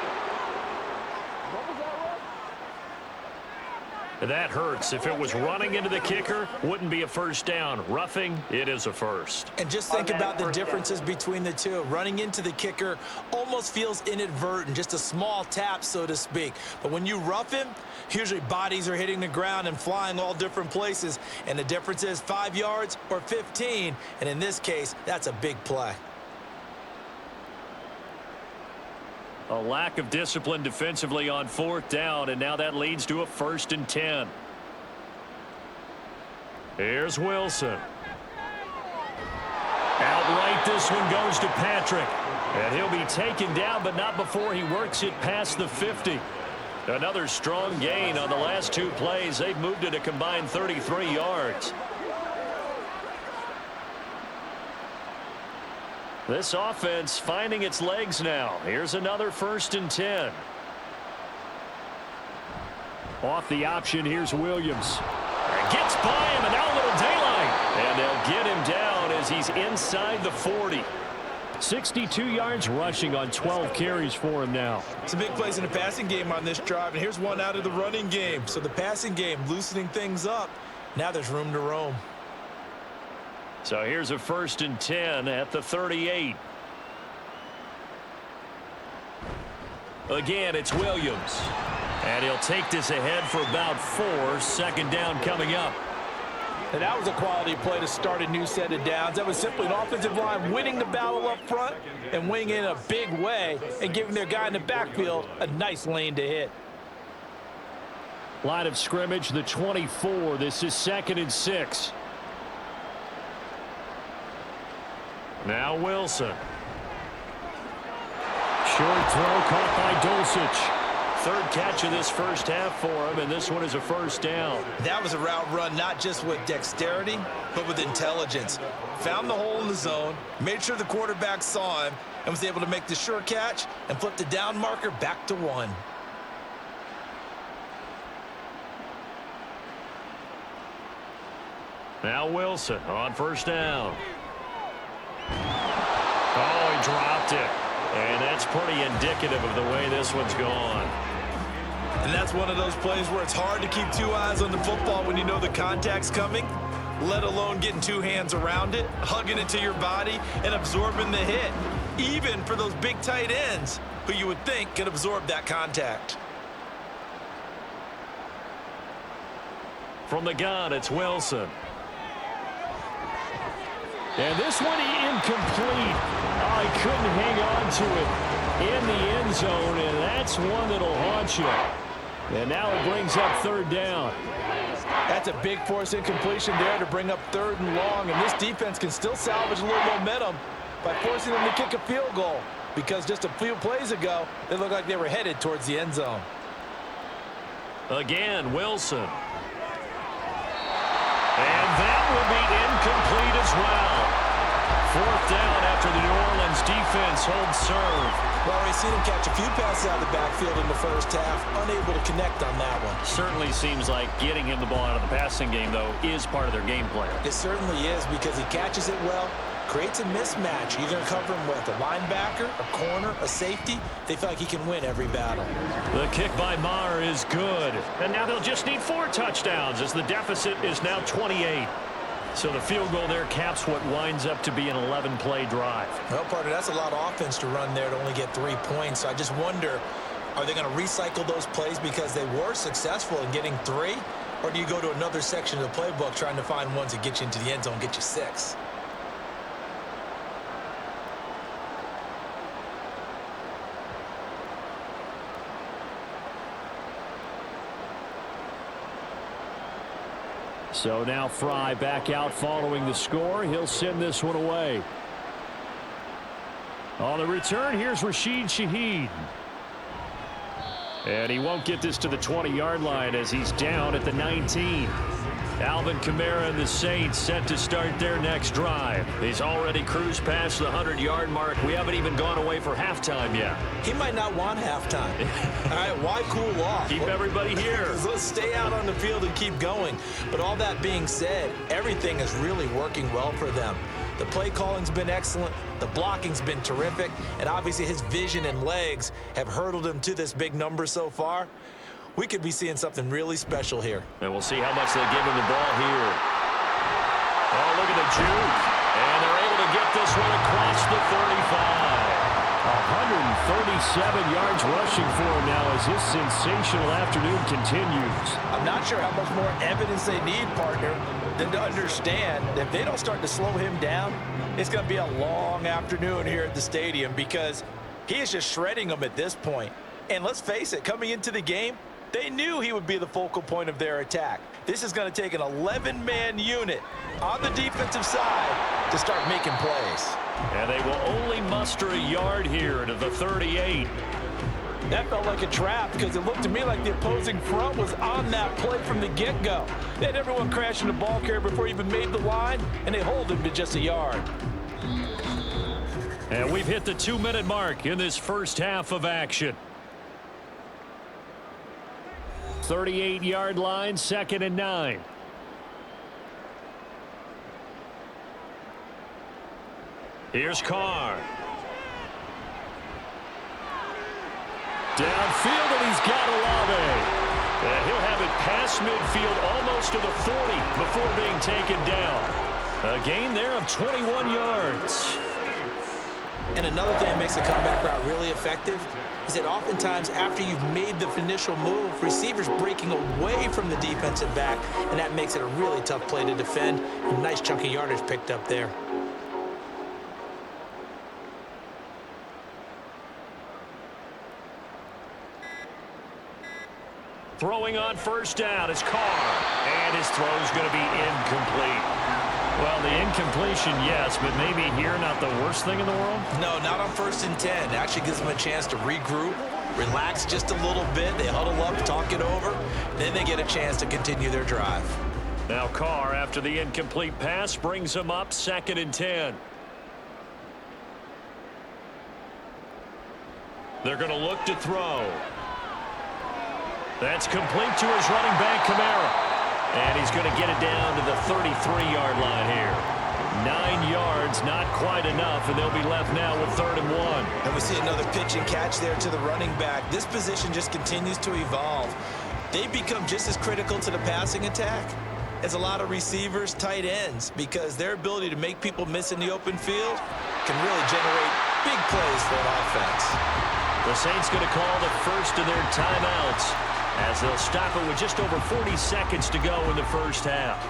That hurts. If it was running into the kicker, wouldn't be a first down. Roughing, it is a first. And just think about the differences between the two. Running into the kicker almost feels inadvertent, just a small tap, so to speak. But when you rough him, usually bodies are hitting the ground and flying all different places. And the difference is 5 yards or 15. And in this case, that's a big play. A lack of discipline defensively on 4th down, and now that leads to a 1st and 10. Here's Wilson. Outright, this one goes to Patrick. And he'll be taken down, but not before he works it past the 50. Another strong gain on the last 2 plays. They've moved it a combined 33 yards. This offense finding its legs now. Here's another 1st and 10. Off the option, here's Williams. Gets by him, and now a little daylight. And they'll get him down as he's inside the 40. 62 yards rushing on 12 carries for him now. It's a big plays in the passing game on this drive, and here's one out of the running game. So the passing game loosening things up. Now there's room to roam. So here's a 1st and 10 at the 38. Again, it's Williams. And he'll take this ahead for about 4. 2nd down coming up. And that was a quality play to start a new set of downs. That was simply an offensive line winning the battle up front and winning in a big way and giving their guy in the backfield a nice lane to hit. Line of scrimmage, the 24. This is 2nd and 6. Now Wilson. Short throw caught by Dulcich. 3rd catch of this first half for him, and this one is a 1st down. That was a route run not just with dexterity, but with intelligence. Found the hole in the zone, made sure the quarterback saw him, and was able to make the sure catch and flip the down marker back to 1. Now Wilson on 1st down. Oh, he dropped it. And that's pretty indicative of the way this one's gone. And that's one of those plays where it's hard to keep 2 eyes on the football when you know the contact's coming, let alone getting 2 hands around it, hugging it to your body, and absorbing the hit, even for those big tight ends who you would think could absorb that contact. From the gun, it's Wilson. And this one incomplete. Oh, he couldn't hang on to it in the end zone, and that's one that'll haunt you. And now it brings up 3rd down. That's a big force incompletion there to bring up 3rd and long, and this defense can still salvage a little momentum by forcing them to kick a field goal, because just a few plays ago, they looked like they were headed towards the end zone. Again, Wilson. And that will be incomplete as well. 4th down after the New Orleans defense holds serve. Well, we've seen him catch a few passes out of the backfield in the first half, unable to connect on that one. Certainly seems like getting him the ball out of the passing game, though, is part of their game plan. It certainly is, because he catches it well, creates a mismatch. You're going to cover him with a linebacker, a corner, a safety. They feel like he can win every battle. The kick by Maher is good. And now they'll just need 4 touchdowns as the deficit is now 28. So the field goal there caps what winds up to be an 11-play drive. Well, partner, that's a lot of offense to run there to only get 3 points. So I just wonder, are they going to recycle those plays because they were successful in getting 3? Or do you go to another section of the playbook trying to find ones that get you into the end zone, get you 6? So now Fry back out following the score. He'll send this one away. On the return, here's Rashid Shaheed. And he won't get this to the 20-yard line as he's down at the 19. Alvin Kamara and the Saints set to start their next drive. He's already cruised past the 100-yard mark. We haven't even gone away for halftime yet. He might not want halftime. All right, why cool off? Keep everybody here. Let's stay out on the field and keep going. But all that being said, everything is really working well for them. The play calling's been excellent. The blocking's been terrific. And obviously his vision and legs have hurdled him to this big number so far. We could be seeing something really special here. And we'll see how much they give him the ball here. Oh, look at the juke. And they're able to get this one across the 35. 137 yards rushing for him now as his sensational afternoon continues. I'm not sure how much more evidence they need, partner, than to understand that if they don't start to slow him down, it's going to be a long afternoon here at the stadium because he is just shredding them at this point. And let's face it, coming into the game, they knew he would be the focal point of their attack. This is going to take an 11-man unit on the defensive side to start making plays. And they will only muster a yard here to the 38. That felt like a trap because it looked to me like the opposing front was on that play from the get-go. They had everyone crashing the ball carrier before he even made the line, and they hold him to just a yard. And we've hit the 2-minute mark in this first half of action. 38-yard line, 2nd and 9. Here's Carr. Downfield, and he's got Olave. And he'll have it past midfield almost to the 40 before being taken down. A gain there of 21 yards. And another thing that makes the comeback route really effective is that oftentimes after you've made the initial move, receivers breaking away from the defensive back, and that makes it a really tough play to defend. A nice chunk of yardage picked up there. Throwing on first down is Carr, and his throw's going to be incomplete. Well, the incompletion, yes, but maybe here not the worst thing in the world? No, not on 1st and 10. It actually gives them a chance to regroup, relax just a little bit. They huddle up, talk it over, then they get a chance to continue their drive. Now Carr, after the incomplete pass, brings him up 2nd and 10. They're going to look to throw. That's complete to his running back, Kamara. And he's going to get it down to the 33-yard line here. 9 yards, not quite enough, and they'll be left now with 3rd and 1. And we see another pitch and catch there to the running back. This position just continues to evolve. They become just as critical to the passing attack as a lot of receivers, tight ends, because their ability to make people miss in the open field can really generate big plays for an offense. The Saints going to call the first of their timeouts, as they'll stop it with just over 40 seconds to go in the first half.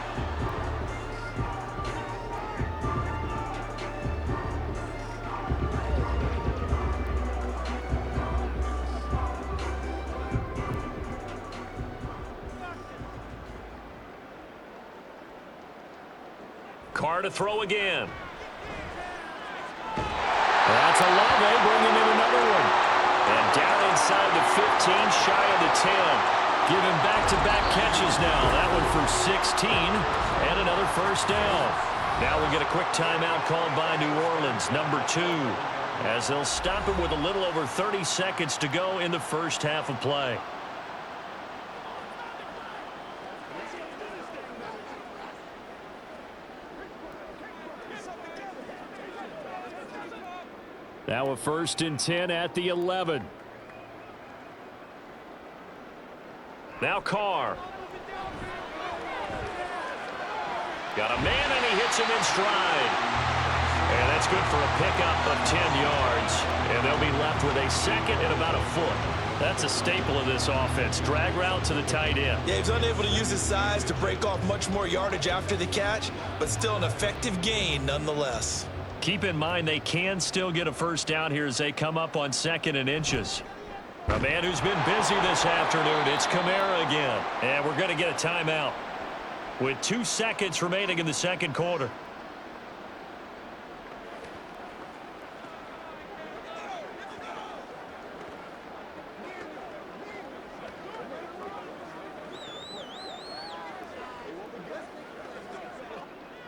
Carr to throw again. That's Olave bringing in another one. And down inside the 15, shy of the 10. Giving back-to-back catches now. That one for 16 and another first down. Now we'll get a quick timeout called by New Orleans, number 2, as they'll stop it with a little over 30 seconds to go in the first half of play. Now a 1st and 10 at the 11. Now Carr. Got a man, and he hits him in stride. And that's good for a pickup of 10 yards. And they'll be left with a 2nd and about a foot. That's a staple of this offense. Drag route to the tight end. Yeah, he's unable to use his size to break off much more yardage after the catch, but still an effective gain nonetheless. Keep in mind they can still get a first down here as they come up on 2nd and inches. A man who's been busy this afternoon, it's Kamara again. And we're going to get a timeout with 2 seconds remaining in the second quarter.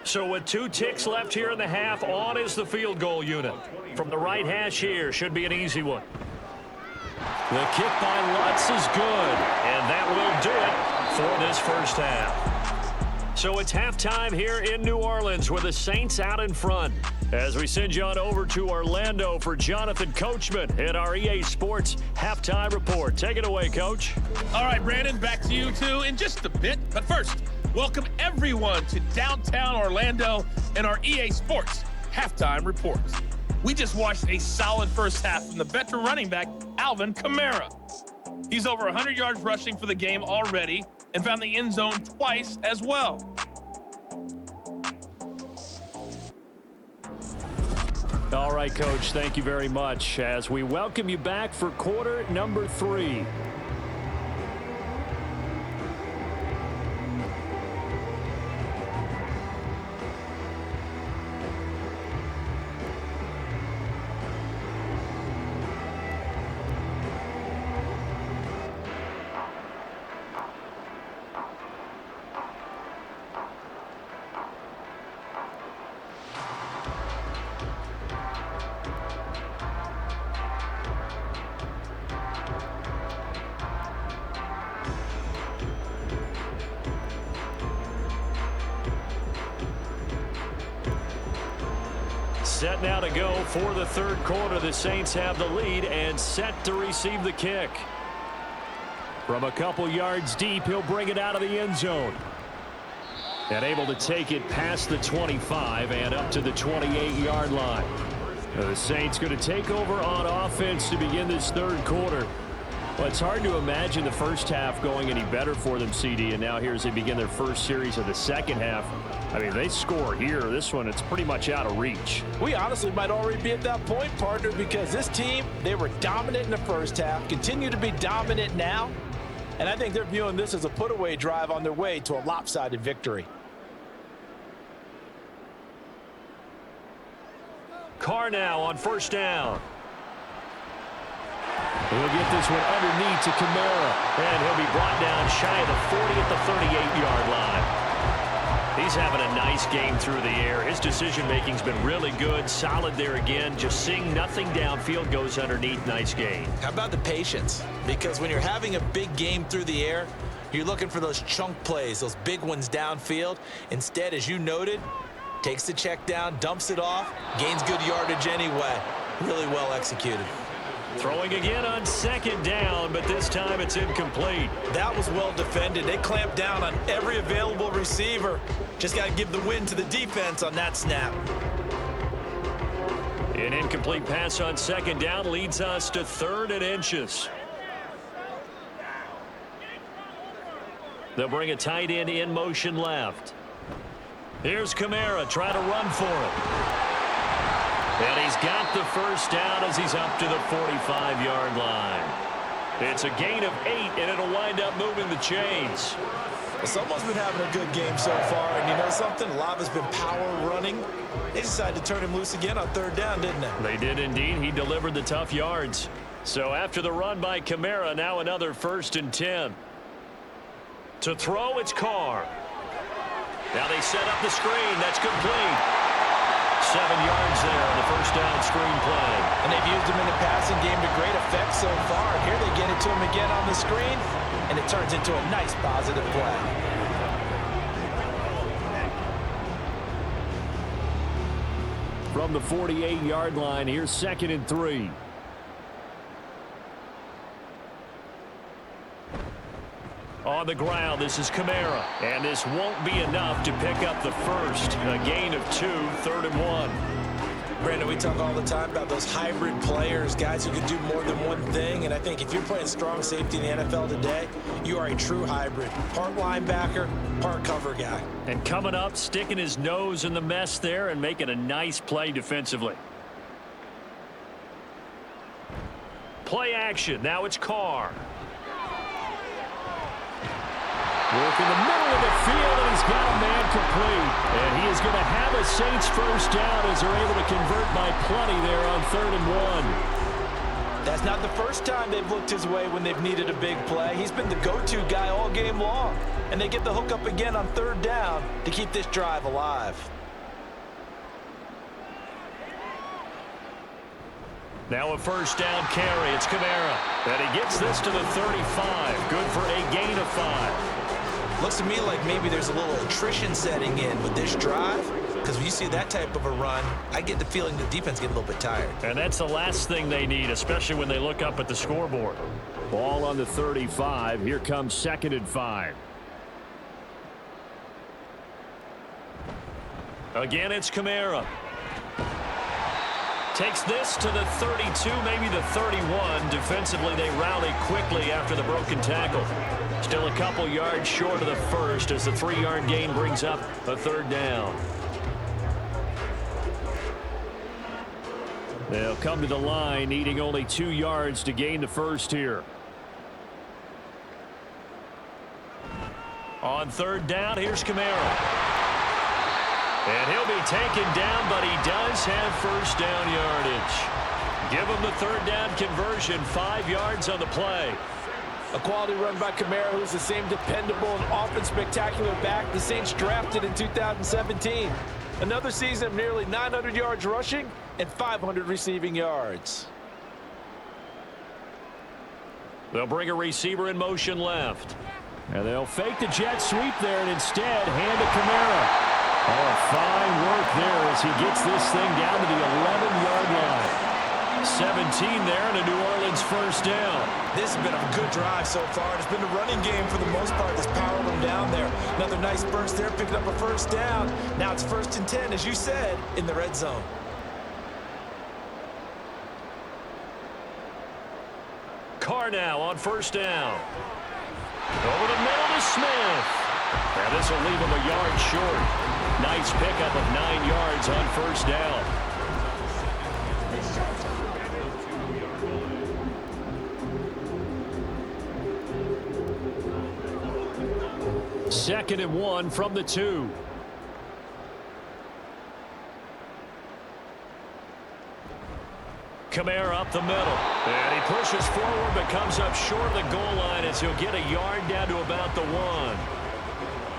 So with 2 ticks left here in the half, on is the field goal unit. From the right hash here, should be an easy one. The kick by Lutz is good, and that will do it for this first half. So it's halftime here in New Orleans with the Saints out in front. As we send you on over to Orlando for Jonathan Coachman in our EA Sports Halftime Report. Take it away, Coach. All right, Brandon, back to you two in just a bit. But first, welcome everyone to downtown Orlando and our EA Sports Halftime Report. We just watched a solid first half from the veteran running back, Alvin Kamara. He's over 100 yards rushing for the game already and found the end zone twice as well. All right, Coach, thank you very much as we welcome you back for quarter number 3. Set now to go for the third quarter. The Saints have the lead and set to receive the kick. From a couple yards deep, he'll bring it out of the end zone. And able to take it past the 25 and up to the 28-yard line. The Saints going to take over on offense to begin this third quarter. Well, it's hard to imagine the first half going any better for them, CD, and now here as they begin their first series of the second half. I mean, they score here. This one, it's pretty much out of reach. We honestly might already be at that point, partner, because this team, they were dominant in the first half, continue to be dominant now, and I think they're viewing this as a put-away drive on their way to a lopsided victory. Carr now on first down. He'll get this one underneath to Kamara, and he'll be brought down shy of the 40 at the 38-yard line. He's having a nice game through the air. His decision-making's been really good, solid there again. Just seeing nothing downfield, goes underneath. Nice game. How about the patience? Because when you're having a big game through the air, you're looking for those chunk plays, those big ones downfield. Instead, as you noted, takes the check down, dumps it off, gains good yardage anyway. Really well executed. Throwing again on second down, but this time it's incomplete. That was well defended. They clamped down on every available receiver. Just got to give the win to the defense on that snap. An incomplete pass on second down leads us to 3rd and inches. They'll bring a tight end in motion left. Here's Kamara trying to run for it. And he's got the first down as he's up to the 45-yard line. It's a gain of 8, and it'll wind up moving the chains. Someone's been having a good game so far, and you know something? A lot has been power running. They decided to turn him loose again on 3rd down, didn't they? They did indeed. He delivered the tough yards. So after the run by Kamara, now another 1st and 10. To throw, it's Carr. Now they set up the screen. That's complete. 7 yards there on the first down screen play. And they've used him in the passing game to great effect so far. Here they get it to him again on the screen, and it turns into a nice positive play. From the 48-yard line, here's 2nd and 3. On the ground, this is Kamara. And this won't be enough to pick up the first. A gain of 2, 3rd and 1. Brandon, we talk all the time about those hybrid players, guys who can do more than one thing. And I think if you're playing strong safety in the NFL today, you are a true hybrid. Part linebacker, part cover guy. And coming up, sticking his nose in the mess there and making a nice play defensively. Play action. Now it's Carr. Work in the middle of the field, and he's got a man complete. And he is going to have a Saints first down as they're able to convert by plenty there on 3rd and 1. That's not the first time they've looked his way when they've needed a big play. He's been the go-to guy all game long. And they get the hook up again on 3rd down to keep this drive alive. Now a first down carry. It's Kamara. And he gets this to the 35. Good for a gain of 5. Looks to me like maybe there's a little attrition setting in with this drive, because when you see that type of a run, I get the feeling the defense get a little bit tired. And that's the last thing they need, especially when they look up at the scoreboard. Ball on the 35. Here comes 2nd and 5. Again, it's Kamara. Takes this to the 32, maybe the 31. Defensively, they rally quickly after the broken tackle. Still a couple yards short of the first as the 3-yard gain brings up a 3rd down. They'll come to the line, needing only 2 yards to gain the first here. On 3rd down, here's Kamara. And he'll be taken down, but he does have 1st down yardage. Give him the 3rd down conversion, 5 yards on the play. A quality run by Kamara, who's the same dependable and often spectacular back the Saints drafted in 2017. Another season of nearly 900 yards rushing and 500 receiving yards. They'll bring a receiver in motion left. And they'll fake the jet sweep there and instead hand to Kamara. Oh, fine work there as he gets this thing down to the 11-yard line. 17 there and a New Orleans 1st down. This has been a good drive so far. It's been the running game for the most part that's powered them down there. Another nice burst there, picking up a 1st down. Now it's 1st and 10, as you said, in the red zone. Carr now on 1st down. Over the middle to Smith. And this will leave him a yard short. Nice pickup of 9 yards on 1st down. Second and 1 from the 2. Kamara up the middle. And he pushes forward but comes up short of the goal line as he'll get a yard down to about the 1.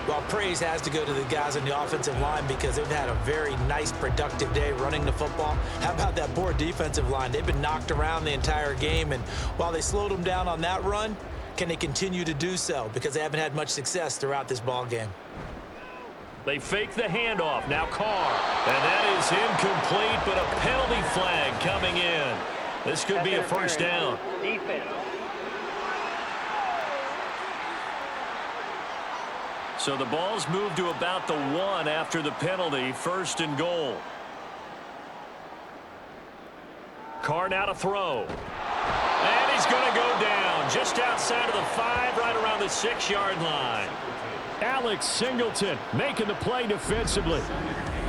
Well, praise has to go to the guys on the offensive line because they've had a very nice, productive day running the football. How about that poor defensive line? They've been knocked around the entire game, and while they slowed them down on that run, can they continue to do so? Because they haven't had much success throughout this ball game. They fake the handoff. Now Carr. And that is incomplete, but a penalty flag coming in. This could be a 1st down. Defense. So the ball's moved to about the 1 after the penalty. 1st and goal. Carr now to throw. And he's going to go down just outside of the 5, right around the 6-yard line. Alex Singleton making the play defensively.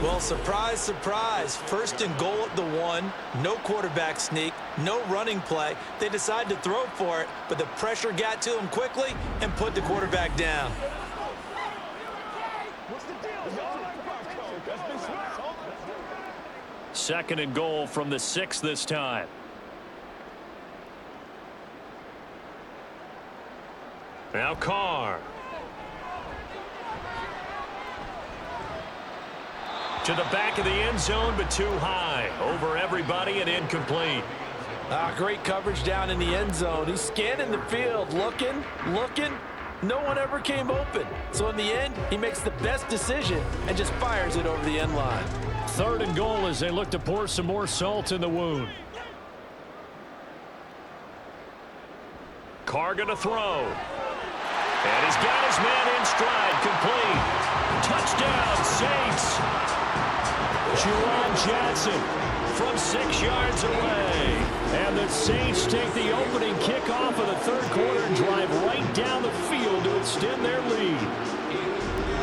Well, surprise, surprise. 1st and goal at the 1. No quarterback sneak. No running play. They decide to throw for it, but the pressure got to him quickly and put the quarterback down. 2nd and goal from the 6 this time. Now Carr. To the back of the end zone, but too high. Over everybody and incomplete. Great coverage down in the end zone. He's scanning the field, looking. No one ever came open. So in the end, he makes the best decision and just fires it over the end line. 3rd and goal as they look to pour some more salt in the wound. Carr going to throw. And he's got his man in stride, complete. Touchdown, Saints. Juwan Johnson from 6 yards away. And the Saints take the opening kickoff of the 3rd quarter and drive right down the field to extend their lead.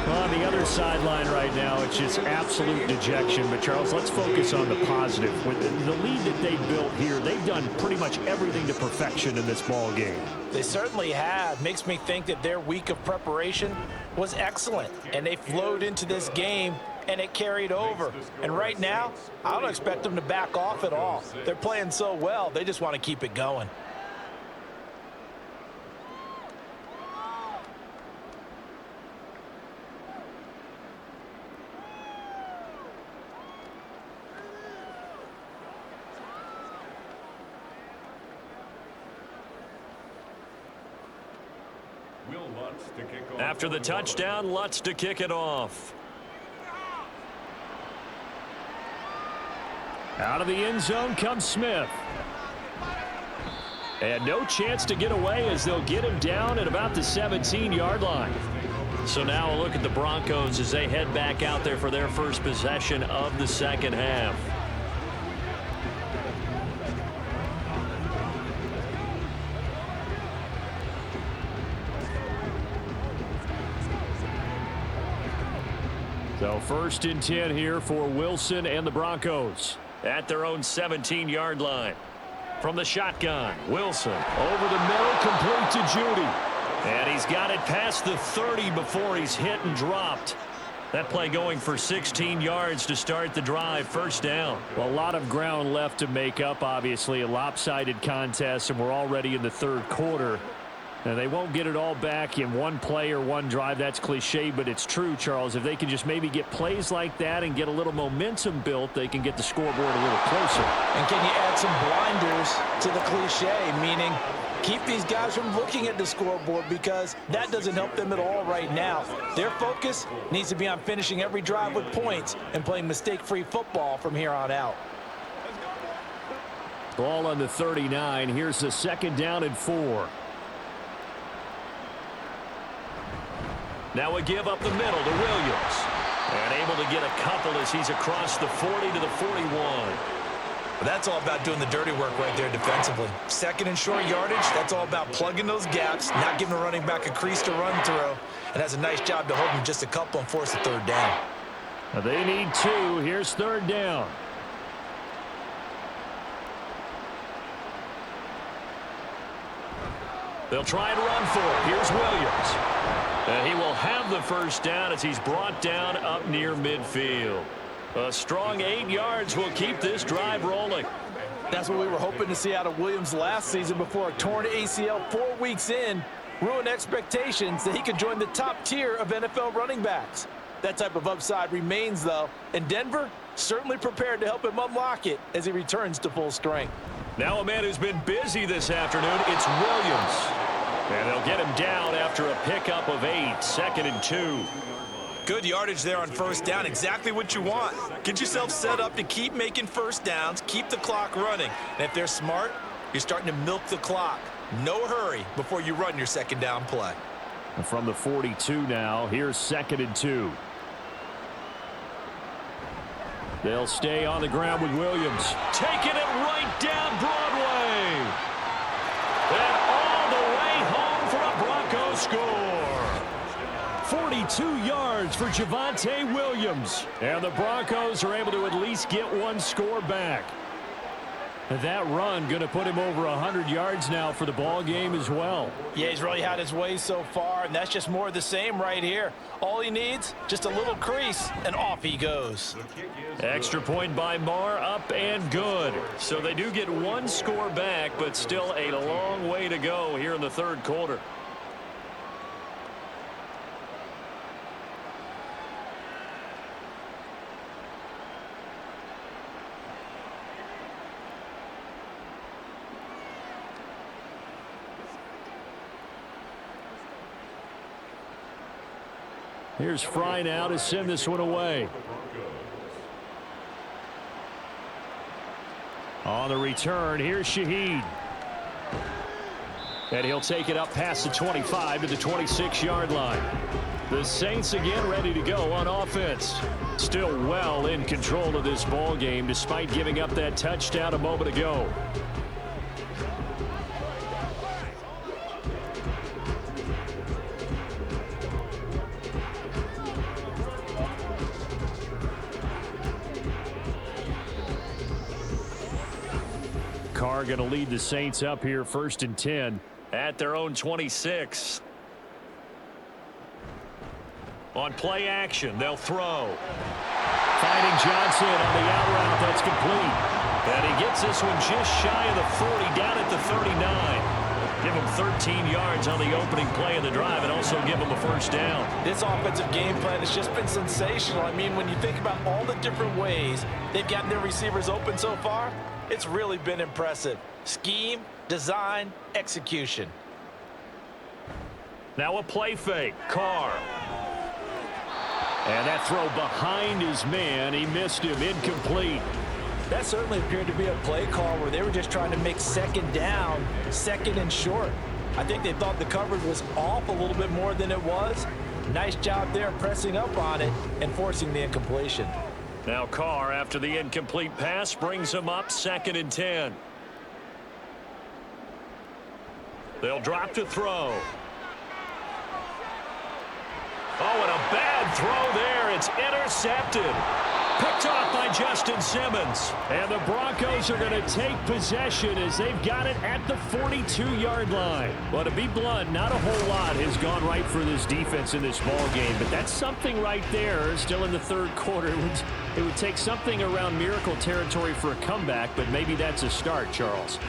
Well, on the other sideline right now, it's just absolute dejection. But, Charles, let's focus on the positive. With the lead that they built here, they've done pretty much everything to perfection in this ball game. They certainly have. Makes me think that their week of preparation was excellent. And they flowed into this game, and it carried over. And right now, I don't expect them to back off at all. They're playing so well, they just want to keep it going. Will Lutz After the touchdown, Lutz to kick it off. Out of the end zone comes Smith. And no chance to get away as they'll get him down at about the 17-yard line. So now a look at the Broncos as they head back out there for their first possession of the second half. So 1st and 10 here for Wilson and the Broncos at their own 17-yard line. From the shotgun, Wilson over the middle, complete to Judy. And he's got it past the 30 before he's hit and dropped. That play going for 16 yards to start the drive, 1st down. Well, a lot of ground left to make up, obviously. A lopsided contest, and we're already in the 3rd quarter. And they won't get it all back in one play or one drive. That's cliche, but it's true, Charles. If they can just maybe get plays like that and get a little momentum built, they can get the scoreboard a little closer. And can you add some blinders to the cliche, meaning keep these guys from looking at the scoreboard, because that doesn't help them at all right now. Their focus needs to be on finishing every drive with points and playing mistake-free football from here on out. Ball on the 39. Here's the 2nd down and 4. Now a give up the middle to Williams. And able to get a couple as he's across the 40 to the 41. That's all about doing the dirty work right there defensively. 2nd and short yardage, that's all about plugging those gaps, not giving a running back a crease to run through, and has a nice job to hold him just a couple and force a 3rd down. They need 2. Here's 3rd down. They'll try and run for it. Here's Williams. And he will have the 1st down as he's brought down up near midfield. A strong 8 yards will keep this drive rolling. That's what we were hoping to see out of Williams last season before a torn ACL 4 weeks in ruined expectations that he could join the top tier of NFL running backs. That type of upside remains, though, and Denver certainly prepared to help him unlock it as he returns to full strength. Now a man who's been busy this afternoon, it's Williams. And they'll get him down after a pickup of 8, 2nd and 2. Good yardage there on 1st down, exactly what you want. Get yourself set up to keep making 1st downs, keep the clock running. And if they're smart, you're starting to milk the clock. No hurry before you run your 2nd down play. And from the 42 now, here's 2nd and 2. They'll stay on the ground with Williams. Taking it right down Broadway. And all the way home for a Broncos score. 42 yards for Javonte Williams. And the Broncos are able to at least get one score back. That run going to put him over 100 yards now for the ball game as well. Yeah, he's really had his way so far, and that's just more of the same right here. All he needs, just a little crease, and off he goes. Extra point by Marr, up and good. So they do get one score back, but still a long way to go here in the 3rd quarter. Here's Fry now to send this one away. On the return, here's Shaheed. And he'll take it up past the 25 to the 26-yard line. The Saints again ready to go on offense. Still well in control of this ball game despite giving up that touchdown a moment ago. Carr going to lead the Saints up here 1st and 10 at their own 26. On play action, they'll throw. Finding Johnson on the out route, that's complete. And he gets this one just shy of the 40, down at the 39. Give him 13 yards on the opening play of the drive and also give him a 1st down. This offensive game plan has just been sensational. I mean, when you think about all the different ways they've gotten their receivers open so far, it's really been impressive. Scheme, design, execution. Now a play fake. Carr. And that throw behind his man. He missed him. Incomplete. That certainly appeared to be a play call where they were just trying to make second down, second and short. I think they thought the coverage was off a little bit more than it was. Nice job there pressing up on it and forcing the incompletion. Now Carr, after the incomplete pass, brings him up 2nd and 10. They'll drop to throw. Oh, and a bad throw there. It's intercepted. Picked off by Justin Simmons. And the Broncos are going to take possession as they've got it at the 42-yard line. Well, to be blunt, not a whole lot has gone right for this defense in this ball game, but that's something right there. Still in the 3rd quarter. It would take something around miracle territory for a comeback, but maybe that's a start, Charles.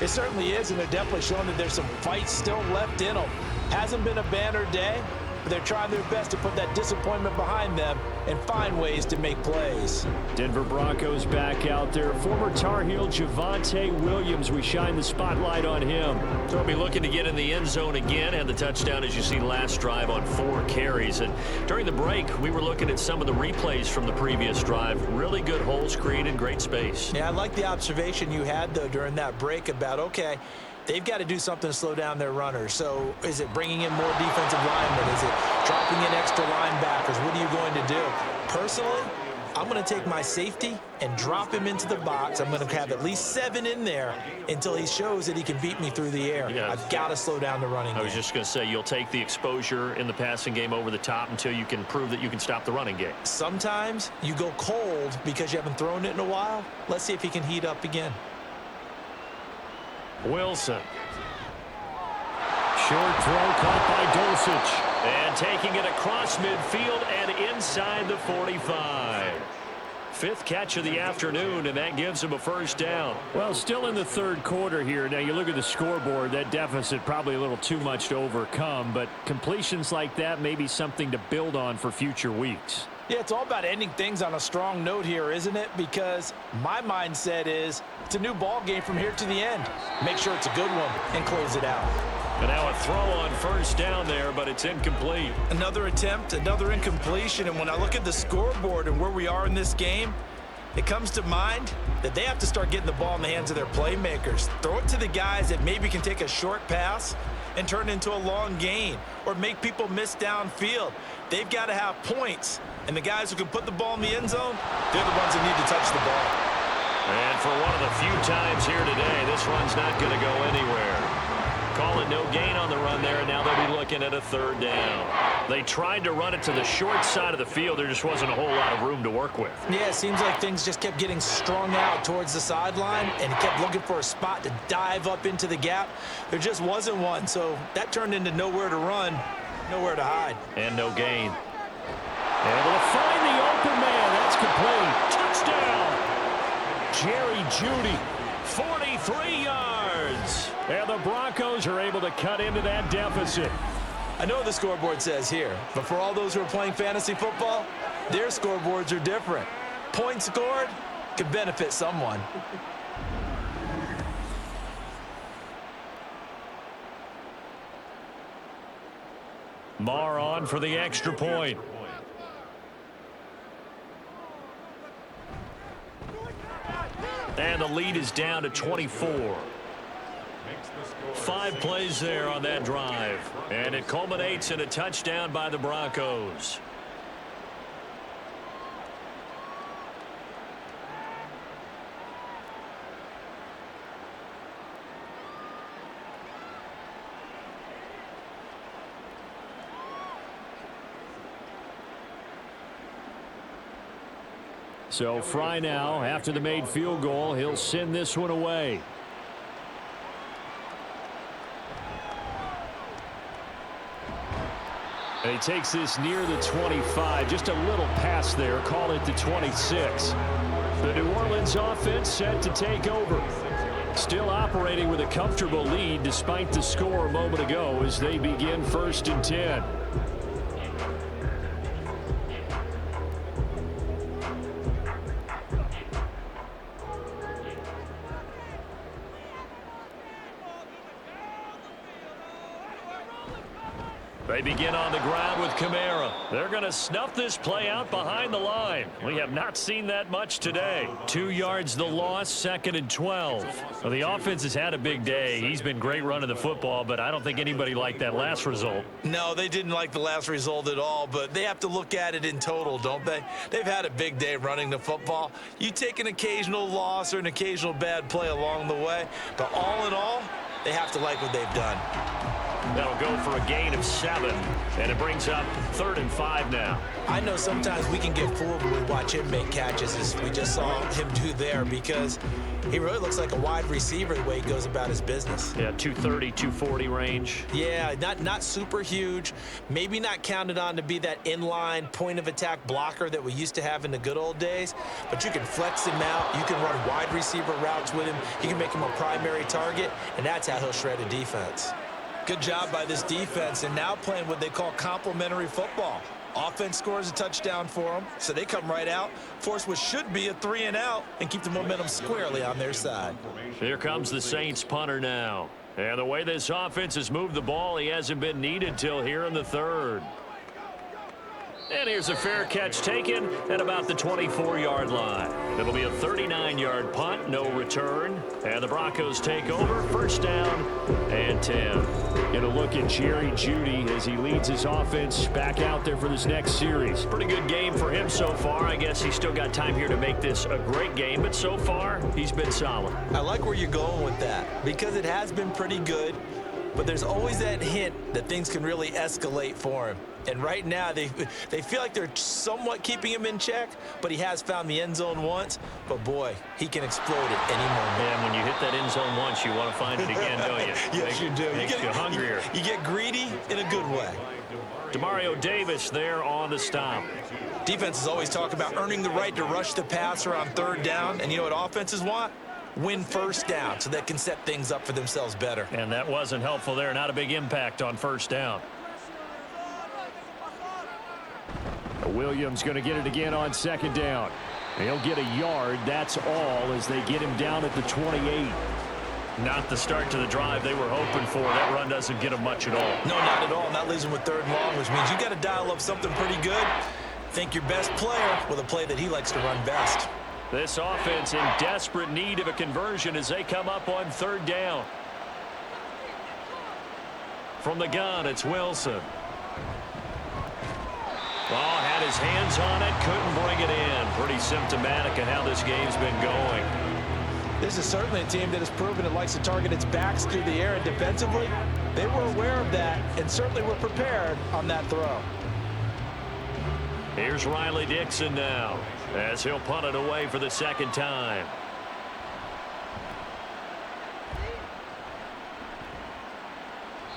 It certainly is, and they're definitely showing that there's some fight still left in them. Hasn't been a banner day, but they're trying their best to put that disappointment behind them and find ways to make plays. Denver Broncos back out there. Former Tar Heel Javonte Williams, we shine the spotlight on him. So he'll be looking to get in the end zone again. Had the touchdown, as you see, last drive on 4 carries. And during the break, we were looking at some of the replays from the previous drive. Really good holes created, great space. Yeah, I like the observation you had, though, during that break about, okay, they've got to do something to slow down their runners. So is it bringing in more defensive linemen? Is it dropping in extra linebackers? What are you going to do? Personally, I'm going to take my safety and drop him into the box. I'm going to have at least 7 in there until he shows that he can beat me through the air. Yeah. I've got to slow down the running game. I was just going to say, you'll take the exposure in the passing game over the top until you can prove that you can stop the running game. Sometimes you go cold because you haven't thrown it in a while. Let's see if he can heat up again. Wilson. Short throw caught by Dulcich. And taking it across midfield and inside the 45. 5th catch of the afternoon, and that gives him a 1st down. Well, still in the 3rd quarter here. Now, you look at the scoreboard, that deficit probably a little too much to overcome, but completions like that may be something to build on for future weeks. Yeah, it's all about ending things on a strong note here, isn't it? Because my mindset is it's a new ball game from here to the end. Make sure it's a good one and close it out. And now a throw on 1st down there, but it's incomplete. Another attempt, another incompletion, and when I look at the scoreboard and where we are in this game, it comes to mind that they have to start getting the ball in the hands of their playmakers. Throw it to the guys that maybe can take a short pass and turn it into a long gain or make people miss downfield. They've got to have points, and the guys who can put the ball in the end zone, they're the ones that need to touch the ball. And for one of the few times here today, this run's not going to go anywhere. Call it no gain on the run there, and now they'll be looking at a 3rd down. They tried to run it to the short side of the field. There just wasn't a whole lot of room to work with. Yeah, it seems like things just kept getting strung out towards the sideline, and he kept looking for a spot to dive up into the gap. There just wasn't one, so that turned into nowhere to run, nowhere to hide. And no gain. Able to find the open man. That's complete. Touchdown. Jerry Jeudy, 43 yards. And the Broncos are able to cut into that deficit. I know what the scoreboard says here, but for all those who are playing fantasy football, their scoreboards are different. Points scored could benefit someone. Marr on for the extra point. And the lead is down to 24. 5 plays there on that drive. And it culminates in a touchdown by the Broncos. So Fry now, after the made field goal, he'll send this one away. And he takes this near the 25. Just a little pass there. Call it the 26. The New Orleans offense set to take over. Still operating with a comfortable lead despite the score a moment ago as they begin 1st and 10. They begin on the ground with Kamara. They're going to snuff this play out behind the line. We have not seen that much today. 2 yards the loss, 2nd and 12. Well, the offense has had a big day. He's been great running the football, but I don't think anybody liked that last result. No, they didn't like the last result at all, but they have to look at it in total, don't they? They've had a big day running the football. You take an occasional loss or an occasional bad play along the way, but all in all, they have to like what they've done. That'll go for a gain of 7, and it brings up 3rd and 5 now. I know sometimes we can get fooled when we watch him make catches, as we just saw him do there, because he really looks like a wide receiver the way he goes about his business. Yeah, 230, 240 range. Yeah, not super huge. Maybe not counted on to be that inline point-of-attack blocker that we used to have in the good old days, but you can flex him out. You can run wide receiver routes with him. You can make him a primary target, and that's how he'll shred a defense. Good job by this defense, and now playing what they call complementary football. Offense scores a touchdown for them, so they come right out, force what should be a 3-and-out, and keep the momentum squarely on their side. Here comes the Saints punter now. And the way this offense has moved the ball, he hasn't been needed till here in the 3rd. And here's a fair catch taken at about the 24-yard line. It'll be a 39-yard punt, no return. And the Broncos take over, 1st down and 10. And a look at Jerry Jeudy as he leads his offense back out there for this next series. Pretty good game for him so far. I guess he's still got time here to make this a great game, but so far, he's been solid. I like where you're going with that, because it has been pretty good, but there's always that hint that things can really escalate for him. And right now, they feel like they're somewhat keeping him in check, but he has found the end zone once. But, boy, he can explode at any moment. And when you hit that end zone once, you want to find it again, don't you? Yes, you do. Makes you hungrier. You get greedy in a good way. Demario Davis there on the stop. Defenses always talk about earning the right to rush the passer on 3rd down. And you know what offenses want? Win 1st down so they can set things up for themselves better. And that wasn't helpful there. Not a big impact on 1st down. Williams going to get it again on 2nd down. He'll get a yard. That's all as they get him down at the 28. Not the start to the drive they were hoping for. That run doesn't get him much at all. No, not at all. Not losing with 3rd and long, which means you got to dial up something pretty good. Think your best player with a play that he likes to run best. This offense in desperate need of a conversion as they come up on 3rd down. From the gun, it's Wilson. Well, had his hands on it, couldn't bring it in. Pretty symptomatic of how this game's been going. This is certainly a team that has proven it likes to target its backs through the air, and defensively, they were aware of that and certainly were prepared on that throw. Here's Riley Dixon now as he'll punt it away for the 2nd time.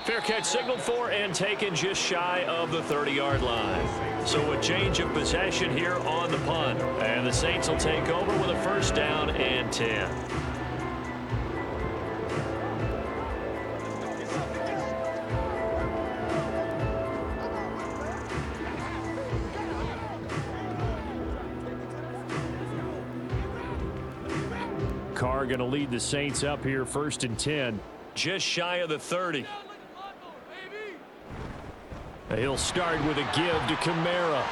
Fair catch signaled for and taken just shy of the 30-yard line. So a change of possession here on the punt. And the Saints will take over with a 1st down and 10. Carr going to lead the Saints up here, 1st and 10. Just shy of the 30. He'll start with a give to Kamara.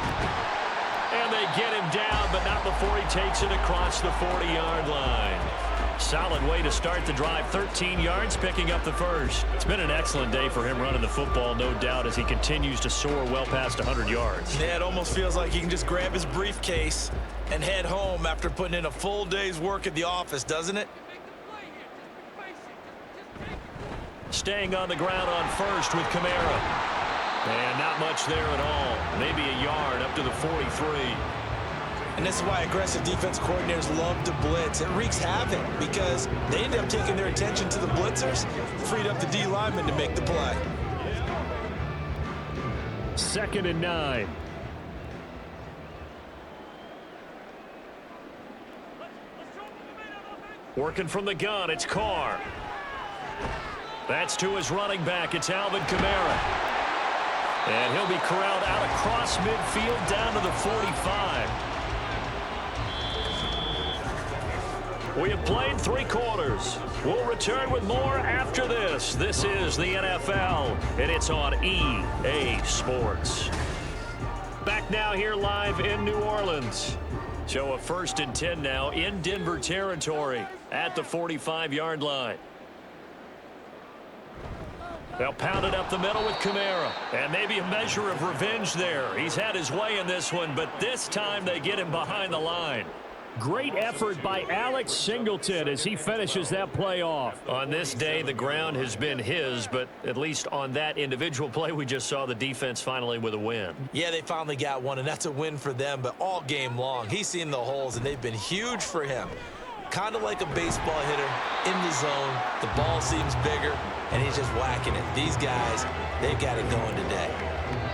And they get him down, but not before he takes it across the 40-yard line. Solid way to start the drive. 13 yards, picking up the 1st. It's been an excellent day for him running the football, no doubt, as he continues to soar well past 100 yards. Yeah, it almost feels like he can just grab his briefcase and head home after putting in a full day's work at the office, doesn't it? Staying on the ground on 1st with Kamara. And not much there at all. Maybe a yard up to the 43. And this is why aggressive defense coordinators love to blitz. It wreaks havoc because they end up taking their attention to the blitzers, freed up the D lineman to make the play. 2nd and 9. Working from the gun, it's Carr. That's to his running back. It's Alvin Kamara. And he'll be corralled out across midfield down to the 45. We have played 3 quarters. We'll return with more after this. This is the NFL, and it's on EA Sports. Back now here live in New Orleans. So a 1st and 10 now in Denver territory at the 45-yard line. They'll pound it up the middle with Kamara. And maybe a measure of revenge there. He's had his way in this one, but this time they get him behind the line. Great effort by Alex Singleton as he finishes that play off. On this day, the ground has been his, but at least on that individual play, we just saw the defense finally with a win. Yeah, they finally got one, and that's a win for them, but all game long, he's seen the holes, and they've been huge for him. Kind of like a baseball hitter in the zone. The ball seems bigger, and he's just whacking it. These guys, they've got it going today.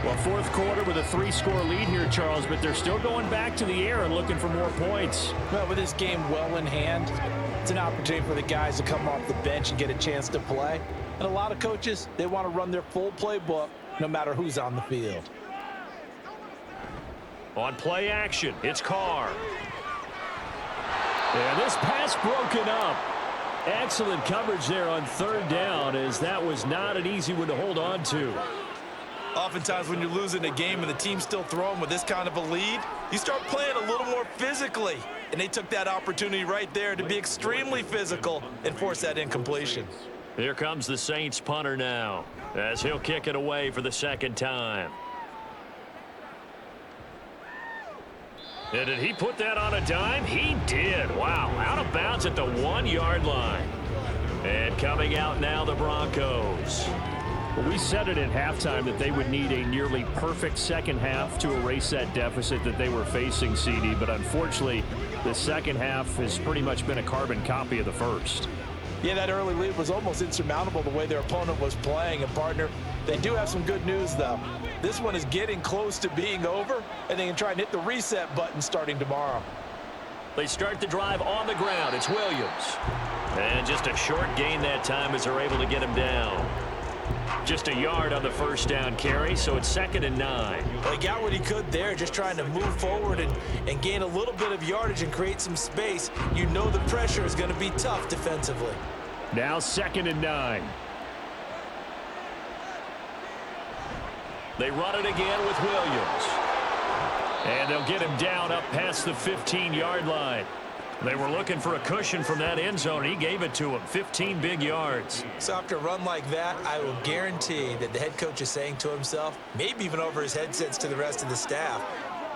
Well, 4th quarter with a 3-score lead here, Charles, but they're still going back to the air and looking for more points. Well, with this game well in hand, it's an opportunity for the guys to come off the bench and get a chance to play. And a lot of coaches, they want to run their full playbook no matter who's on the field. On play action, it's Carr. And this pass broken up. Excellent coverage there on 3rd down, as that was not an easy one to hold on to. Oftentimes when you're losing a game and the team's still throwing with this kind of a lead, you start playing a little more physically. And they took that opportunity right there to be extremely physical and force that incompletion. Here comes the Saints punter now, as he'll kick it away for the 2nd time. And did he put that on a dime? He did. Wow, out of bounds at the 1-yard line. And coming out now, the Broncos. Well, we said it at halftime that they would need a nearly perfect second half to erase that deficit that they were facing, CD. But unfortunately, the second half has pretty much been a carbon copy of the first. Yeah, that early lead was almost insurmountable the way their opponent was playing. And, partner, they do have some good news, though. This one is getting close to being over, and they can try and hit the reset button starting tomorrow. They start the drive on the ground. It's Williams. And just a short gain that time as they're able to get him down. Just a yard on the 1st down carry, so it's 2nd and 9. Well, he got what he could there, just trying to move forward and gain a little bit of yardage and create some space. You know the pressure is going to be tough defensively. Now 2nd and 9. They run it again with Williams. And they'll get him down up past the 15-yard line. They were looking for a cushion from that end zone. He gave it to him. 15 big yards. So after a run like that, I will guarantee that the head coach is saying to himself, maybe even over his headsets to the rest of the staff,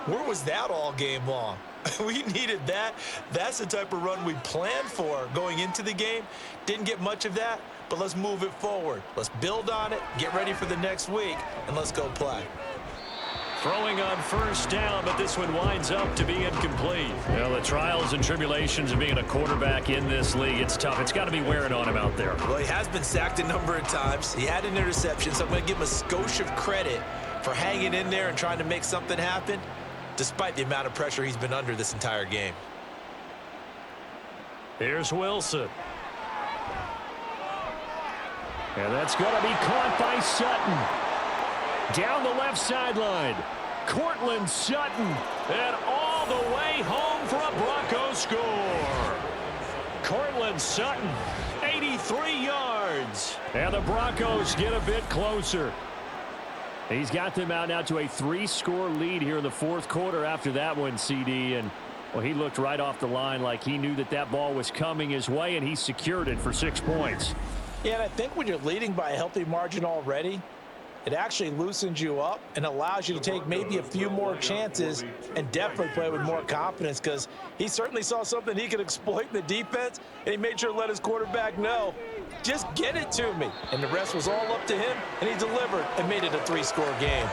where was that all game long? We needed that. That's the type of run we planned for going into the game. Didn't get much of that, but let's move it forward. Let's build on it, get ready for the next week, and let's go play. Throwing on 1st down, but this one winds up to be incomplete. Well, the trials and tribulations of being a quarterback in this league, it's tough. It's got to be wearing on him out there. Well, he has been sacked a number of times. He had an interception, so I'm going to give him a skosh of credit for hanging in there and trying to make something happen, despite the amount of pressure he's been under this entire game. Here's Wilson. And that's going to be caught by Sutton. Down the left sideline, Cortland Sutton, and all the way home for a Broncos score. Cortland Sutton, 83 yards, and the Broncos get a bit closer. He's got them out now to a 3-score lead here in the 4th quarter after that one, CD, and well, he looked right off the line like he knew that that ball was coming his way, and he secured it for 6 points. Yeah, and I think when you're leading by a healthy margin already, it actually loosens you up and allows you to take maybe a few more chances and definitely play with more confidence, because he certainly saw something he could exploit in the defense, and he made sure to let his quarterback know, just get it to me. And the rest was all up to him, and he delivered and made it a 3-score game.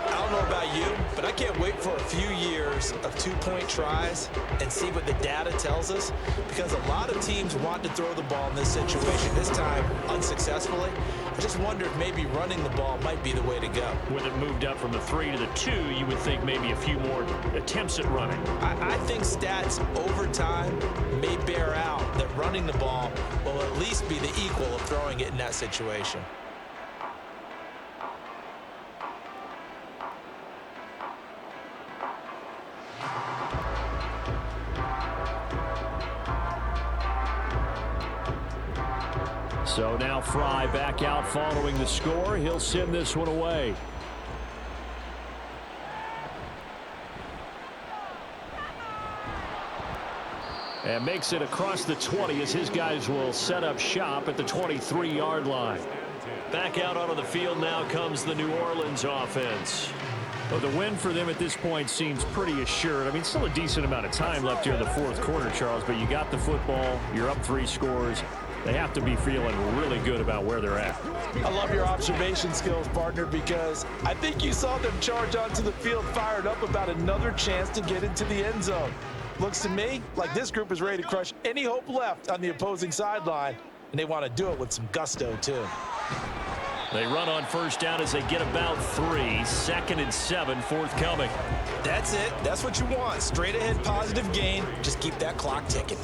I don't know about you, but I can't wait for a few years of 2-point tries and see what the data tells us, because a lot of teams want to throw the ball in this situation, this time unsuccessfully. I just wonder if maybe running the ball might be the way to go. With it moved up from the 3 to the 2, you would think maybe a few more attempts at running. I think stats over time may bear out that running the ball will at least be the equal of throwing it in that situation. So now Fry back out following the score. He'll send this one away. And makes it across the 20 as his guys will set up shop at the 23-yard line. Back out onto the field now comes the New Orleans offense. Well, the win for them at this point seems pretty assured. I mean, still a decent amount of time left here in the fourth quarter, Charles, but you got the football. You're up 3 scores. They have to be feeling really good about where they're at. I love your observation skills, partner, because I think you saw them charge onto the field fired up about another chance to get into the end zone. Looks to me like this group is ready to crush any hope left on the opposing sideline, and they want to do it with some gusto, too. They run on first down as they get about 3. 2nd and 7 forthcoming. That's it. That's what you want. Straight ahead positive gain. Just keep that clock ticking.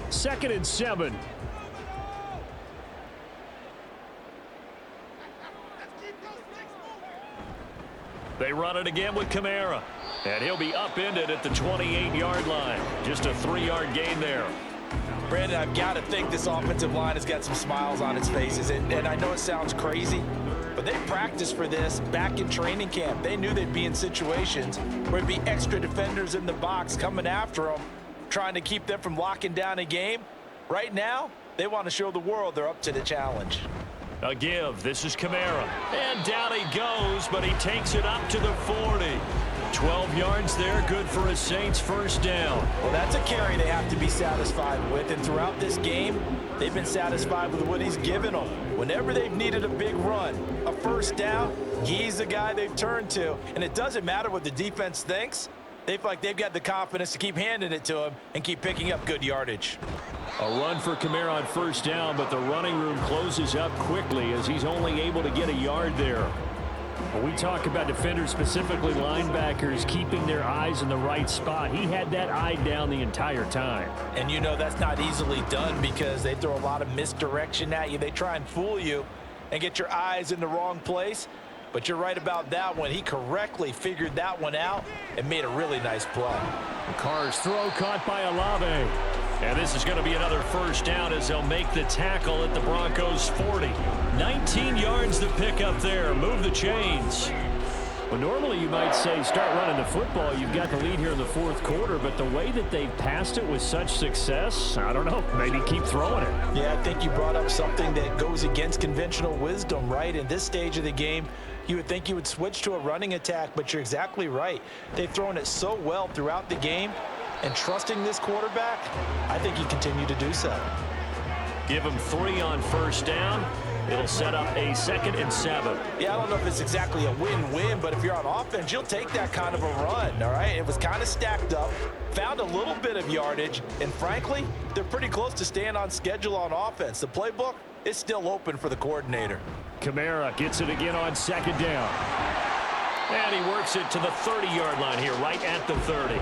Second and 7. They run it again with Kamara. And he'll be upended at the 28-yard line. Just a 3-yard gain there. Brandon, I've got to think this offensive line has got some smiles on its faces. And I know it sounds crazy, but they practiced for this back in training camp. They knew they'd be in situations where there'd be extra defenders in the box coming after them, trying to keep them from locking down a game. Right now, they want to show the world they're up to the challenge. A give. This is Kamara. And down he goes, but he takes it up to the 40. 12 yards there, good for a Saints first down. Well, that's a carry they have to be satisfied with, and throughout this game, they've been satisfied with what he's given them. Whenever they've needed a big run, a first down, he's the guy they've turned to, and it doesn't matter what the defense thinks. They feel like they've got the confidence to keep handing it to him and keep picking up good yardage. A run for Kamara on first down, but the running room closes up quickly as he's only able to get a yard there. When we talk about defenders, specifically linebackers, keeping their eyes in the right spot, he had that eye down the entire time. And you know that's not easily done because they throw a lot of misdirection at you. They try and fool you and get your eyes in the wrong place. But you're right about that one. He correctly figured that one out and made a really nice play. Carr's throw caught by Olave. And this is going to be another first down as they'll make the tackle at the Broncos 40. 19 yards to pick up there. Move the chains. Well, normally you might say start running the football. You've got the lead here in the fourth quarter, but the way that they've passed it with such success, I don't know, maybe keep throwing it. Yeah, I think you brought up something that goes against conventional wisdom, right? In this stage of the game, you would think you would switch to a running attack, but you're exactly right. They've thrown it so well throughout the game, and trusting this quarterback, I think you continue to do so. Give him 3 on first down. It'll set up a 2nd and 7. Yeah, I don't know if it's exactly a win-win, but if you're on offense, you'll take that kind of a run, all right? It was kind of stacked up, found a little bit of yardage, and frankly, they're pretty close to staying on schedule on offense. The playbook is still open for the coordinator. Kamara gets it again on 2nd down. And he works it to the 30-yard line here, right at the 30.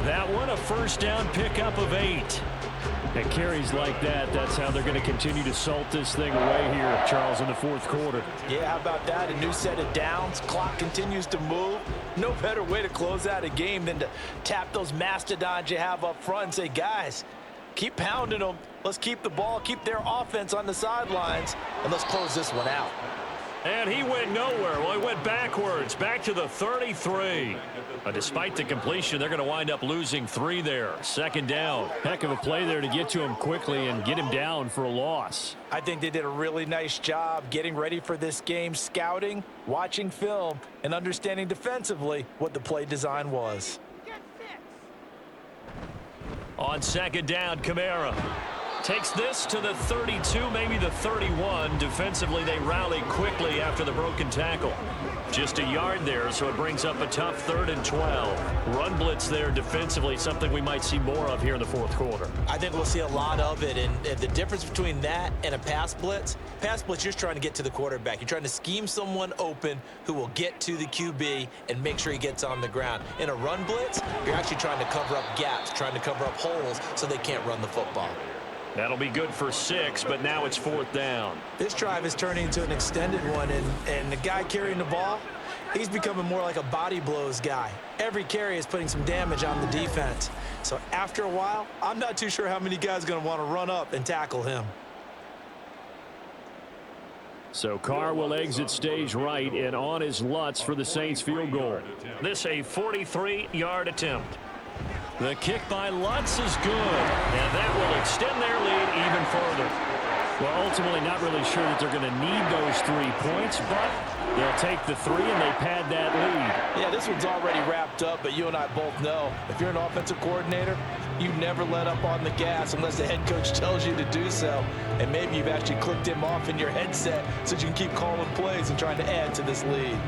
That one, a first down pickup of 8. And carries like that, that's how they're going to continue to salt this thing away here, Charles, in the fourth quarter. Yeah, how about that? A new set of downs. Clock continues to move. No better way to close out a game than to tap those mastodons you have up front and say, guys, keep pounding them. Let's keep the ball, keep their offense on the sidelines, and let's close this one out. And he went nowhere. Well, he went backwards, back to the 33. Despite the completion, they're going to wind up losing 3 there. 2nd down. Heck of a play there to get to him quickly and get him down for a loss. I think they did a really nice job getting ready for this game, scouting, watching film, and understanding defensively what the play design was. On 2nd down, Kamara takes this to the 32, maybe the 31. Defensively, they rally quickly after the broken tackle. Just a yard there, so it brings up a tough 3rd and 12. Run blitz there defensively, something we might see more of here in the fourth quarter. I think we'll see a lot of it, and the difference between that and a pass blitz, you're just trying to get to the quarterback. You're trying to scheme someone open who will get to the QB and make sure he gets on the ground. In a run blitz, you're actually trying to cover up gaps, trying to cover up holes so they can't run the football. That'll be good for 6, but now it's 4th down. This drive is turning into an extended one, and the guy carrying the ball, he's becoming more like a body blows guy. Every carry is putting some damage on the defense. So after a while, I'm not too sure how many guys are going to want to run up and tackle him. So Carr will exit stage right and on his Lutz for the Saints field goal. This a 43-yard attempt. The kick by Lutz is good, and that will extend their lead even further. Well, ultimately not really sure that they're going to need those 3 points, but they'll take the 3 and they pad that lead. Yeah, this one's already wrapped up, but you and I both know if you're an offensive coordinator, you never let up on the gas unless the head coach tells you to do so. And maybe you've actually clicked him off in your headset so you can keep calling plays and trying to add to this lead.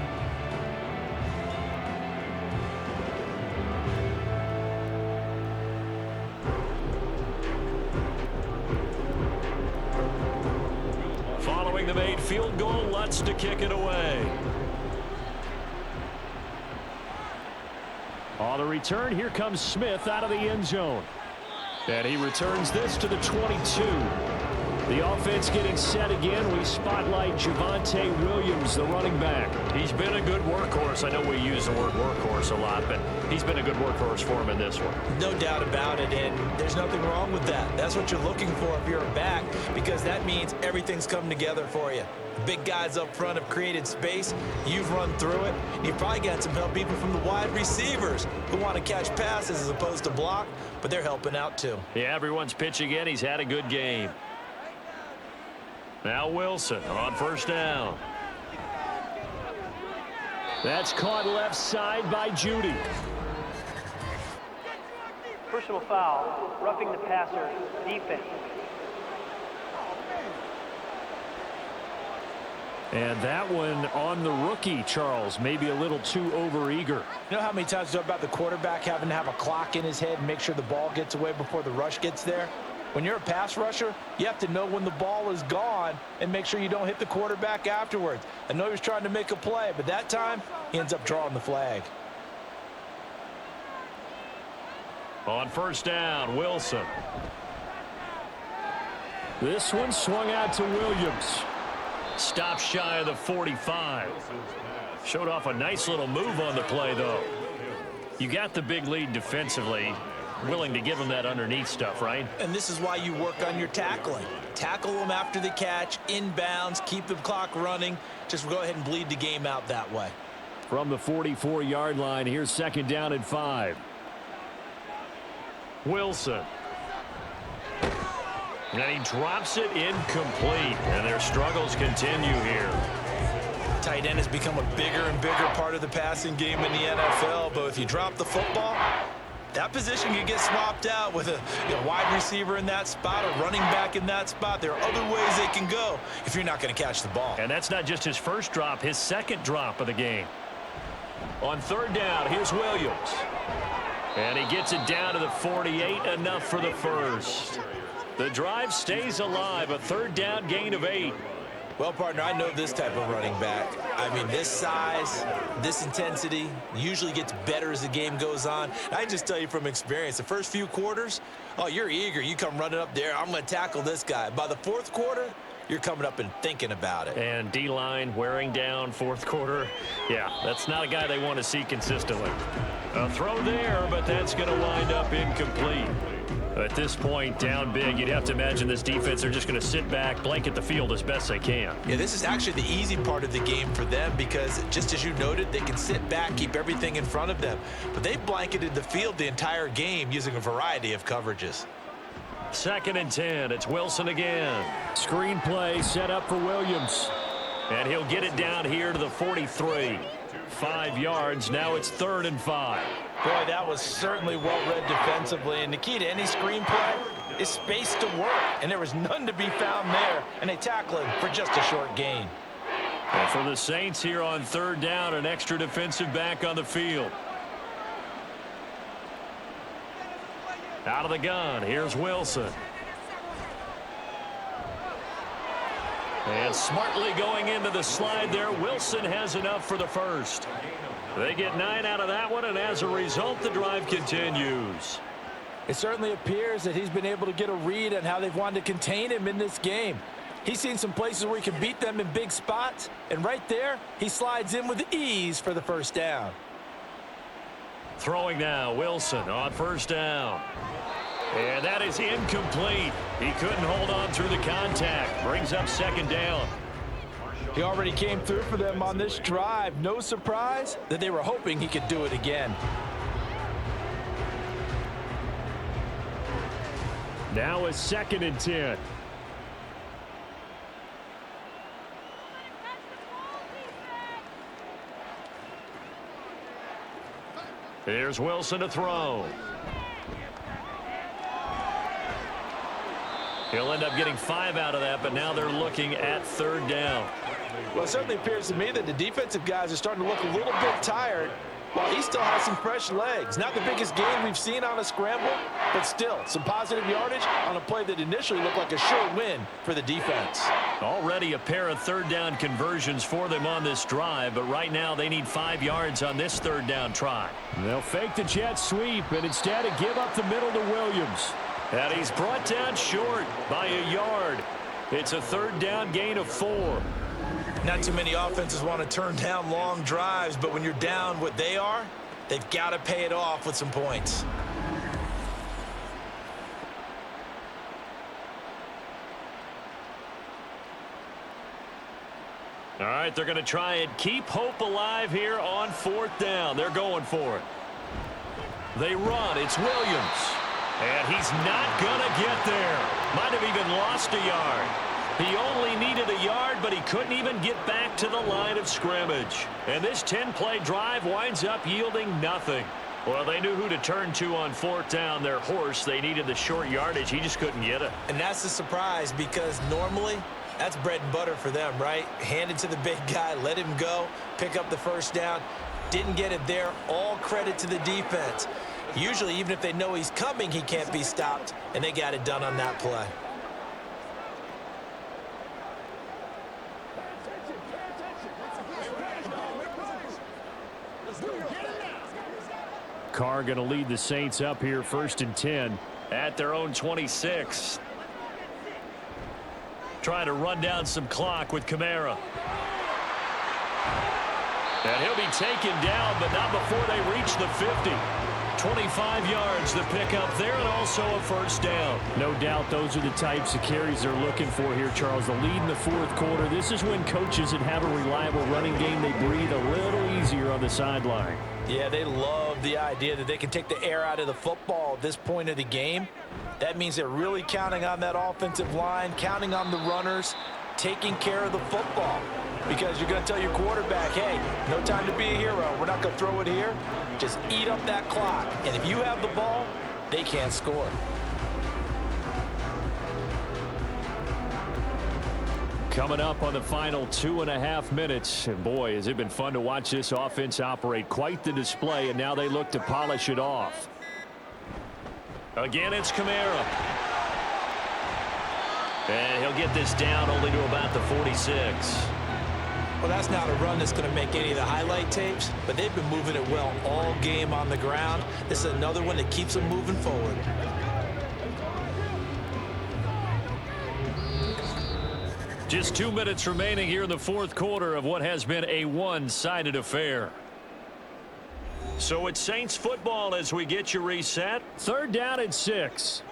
Following the made field goal, Lutz to kick it away. On the return, here comes Smith out of the end zone. And he returns this to the 22. The offense getting set again. We spotlight Javonte Williams, the running back. He's been a good workhorse. I know we use the word workhorse a lot, but he's been a good workhorse for him in this one. No doubt about it, and there's nothing wrong with that. That's what you're looking for if you're a back, because that means everything's come together for you. The big guys up front have created space. You've run through it. You've probably got some help even from the wide receivers who want to catch passes as opposed to block, but they're helping out too. Yeah, everyone's pitching in. He's had a good game. Now Wilson on first down. That's caught left side by Judy. Personal foul, roughing the passer, defense. And that one on the rookie, Charles, maybe a little too overeager. You know how many times we talk about the quarterback having to have a clock in his head and make sure the ball gets away before the rush gets there? When you're a pass rusher, you have to know when the ball is gone and make sure you don't hit the quarterback afterwards. I know he was trying to make a play, but that time he ends up drawing the flag. On first down, Wilson. This one swung out to Williams. Stop shy of the 45. Showed off a nice little move on the play, though. You got the big lead defensively. Willing to give them that underneath stuff, right? And this is why you work on your tackling. Tackle them after the catch, inbounds, keep the clock running. Just go ahead and bleed the game out that way. From the 44-yard line, here's second down and 5. Wilson. And he drops it incomplete. And their struggles continue here. Tight end has become a bigger and bigger part of the passing game in the NFL. But if you drop the football, that position can get swapped out with a wide receiver in that spot, a running back in that spot. There are other ways they can go if you're not going to catch the ball. And that's not just his first drop, his second drop of the game. On third down, here's Williams. And he gets it down to the 48, enough for the first. The drive stays alive, a third down gain of 8. Well, partner, I know this type of running back. I mean, this size, this intensity usually gets better as the game goes on. I can just tell you from experience, the first few quarters, oh, you're eager. You come running up there, I'm going to tackle this guy. By the fourth quarter, you're coming up and thinking about it. And D-line wearing down fourth quarter. Yeah, that's not a guy they want to see consistently. A throw there, but that's going to wind up incomplete. At this point, down big, you'd have to imagine this defense, they're just going to sit back, blanket the field as best they can. Yeah, this is actually the easy part of the game for them because, just as you noted, they can sit back, keep everything in front of them. But they've blanketed the field the entire game using a variety of coverages. Second and 10, it's Wilson again. Screen play set up for Williams. And he'll get it down here to the 43. 5 yards, now it's 3rd and 5. Boy, that was certainly well-read defensively. And the key to any screen play is space to work. And there was none to be found there. And they tackle him for just a short gain. And for the Saints here on third down, an extra defensive back on the field. Out of the gun, here's Wilson. And smartly going into the slide there, Wilson has enough for the first. They get 9 out of that one, and as a result, the drive continues. It certainly appears that he's been able to get a read on how they've wanted to contain him in this game. He's seen some places where he can beat them in big spots, and right there, he slides in with ease for the first down. Throwing now, Wilson on first down. And that is incomplete. He couldn't hold on through the contact. Brings up second down. He already came through for them on this drive. No surprise that they were hoping he could do it again. Now a 2nd and 10. Here's Wilson to throw. He'll end up getting 5 out of that, but now they're looking at 3rd down. Well, it certainly appears to me that the defensive guys are starting to look a little bit tired, while he still has some fresh legs. Not the biggest game we've seen on a scramble, but still some positive yardage on a play that initially looked like a sure win for the defense. Already a pair of 3rd down conversions for them on this drive, but right now they need 5 yards on this 3rd down try. They'll fake the jet sweep and instead give up the middle to Williams. And he's brought down short by a yard. It's a 3rd down gain of 4. Not too many offenses want to turn down long drives, but when you're down what they are, they've got to pay it off with some points. All right, they're going to try and keep hope alive here on 4th down. They're going for it. They run. It's Williams. And he's not going to get there. Might have even lost a yard. He only needed a yard, but he couldn't even get back to the line of scrimmage. And this 10-play drive winds up yielding nothing. Well, they knew who to turn to on 4th down. Their horse, they needed the short yardage. He just couldn't get it. And that's a surprise because normally that's bread and butter for them, right? Hand it to the big guy, let him go, pick up the first down. Didn't get it there. All credit to the defense. Usually, even if they know he's coming, he can't be stopped, and they got it done on that play. Carr going to lead the Saints up here 1st and 10 at their own 26. Trying to run down some clock with Kamara. And he'll be taken down, but not before they reach the 50. 25 yards the pickup there, and also a first down. No doubt those are the types of carries they're looking for here, Charles. The lead in the 4th quarter. This is when coaches that have a reliable running game, they breathe a little easier on the sideline. Yeah, they love the idea that they can take the air out of the football at this point of the game. That means they're really counting on that offensive line, counting on the runners, taking care of the football. Because you're going to tell your quarterback, hey, no time to be a hero. We're not going to throw it here. Just eat up that clock. And if you have the ball, they can't score. Coming up on the final 2.5 minutes. And boy, has it been fun to watch this offense operate. Quite the display, and now they look to polish it off. Again, it's Kamara. And he'll get this down only to about the 46. Well, that's not a run that's going to make any of the highlight tapes, but they've been moving it well all game on the ground. This is another one that keeps them moving forward. Just 2 minutes remaining here in the 4th quarter of what has been a one-sided affair. So it's Saints football as we get you reset. 3rd down and 6.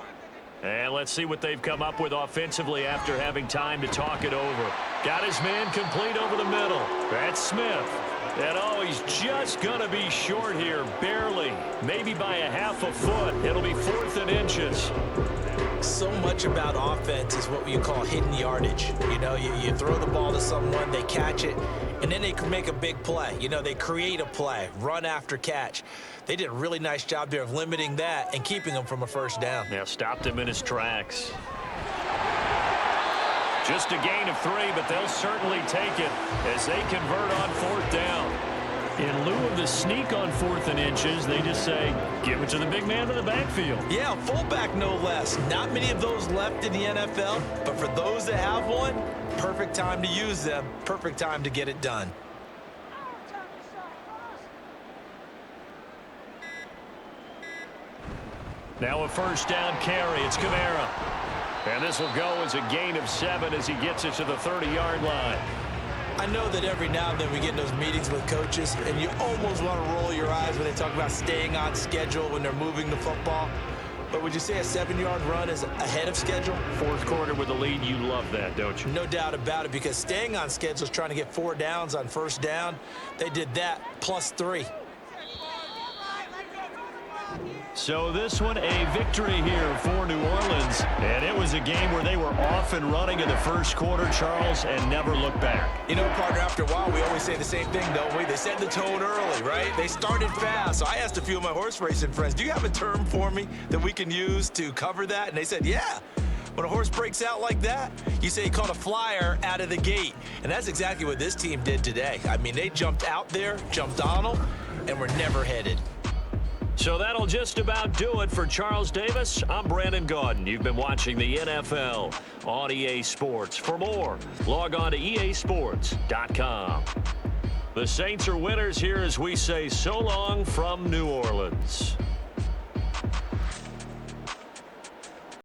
And let's see what they've come up with offensively after having time to talk it over. Got his man complete over the middle. That's Smith. And oh, he's just going to be short here, barely. Maybe by a half a foot. It'll be 4th and inches. So much about offense is what you call hidden yardage. You know, you throw the ball to someone, they catch it, and then they can make a big play. You know, they create a play, run after catch. They did a really nice job there of limiting that and keeping him from a first down. Yeah, stopped him in his tracks. Just a gain of 3, but they'll certainly take it as they convert on 4th down. In lieu of the sneak on 4th and inches, they just say, give it to the big man in the backfield. Yeah, fullback no less. Not many of those left in the NFL, but for those that have one, perfect time to use them, perfect time to get it done. Now a first down carry. It's Kamara. And this will go as a gain of 7 as he gets it to the 30-yard line. I know that every now and then we get in those meetings with coaches, and you almost want to roll your eyes when they talk about staying on schedule when they're moving the football. But would you say a 7-yard run is ahead of schedule? Fourth quarter with the lead, you love that, don't you? No doubt about it, because staying on schedule is trying to get 4 downs on first down. They did that plus 3. So this one, a victory here for New Orleans. And it was a game where they were off and running in the first quarter, Charles, and never looked back. You know, partner, after a while, we always say the same thing, don't we? They set the tone early, right? They started fast. So I asked a few of my horse racing friends, do you have a term for me that we can use to cover that? And they said, yeah. When a horse breaks out like that, you say he caught a flyer out of the gate. And that's exactly what this team did today. I mean, they jumped out there, jumped on them, and were never headed. So that'll just about do it for Charles Davis. I'm Brandon Gaudin. You've been watching the NFL on EA Sports. For more, log on to easports.com. The Saints are winners here as we say so long from New Orleans.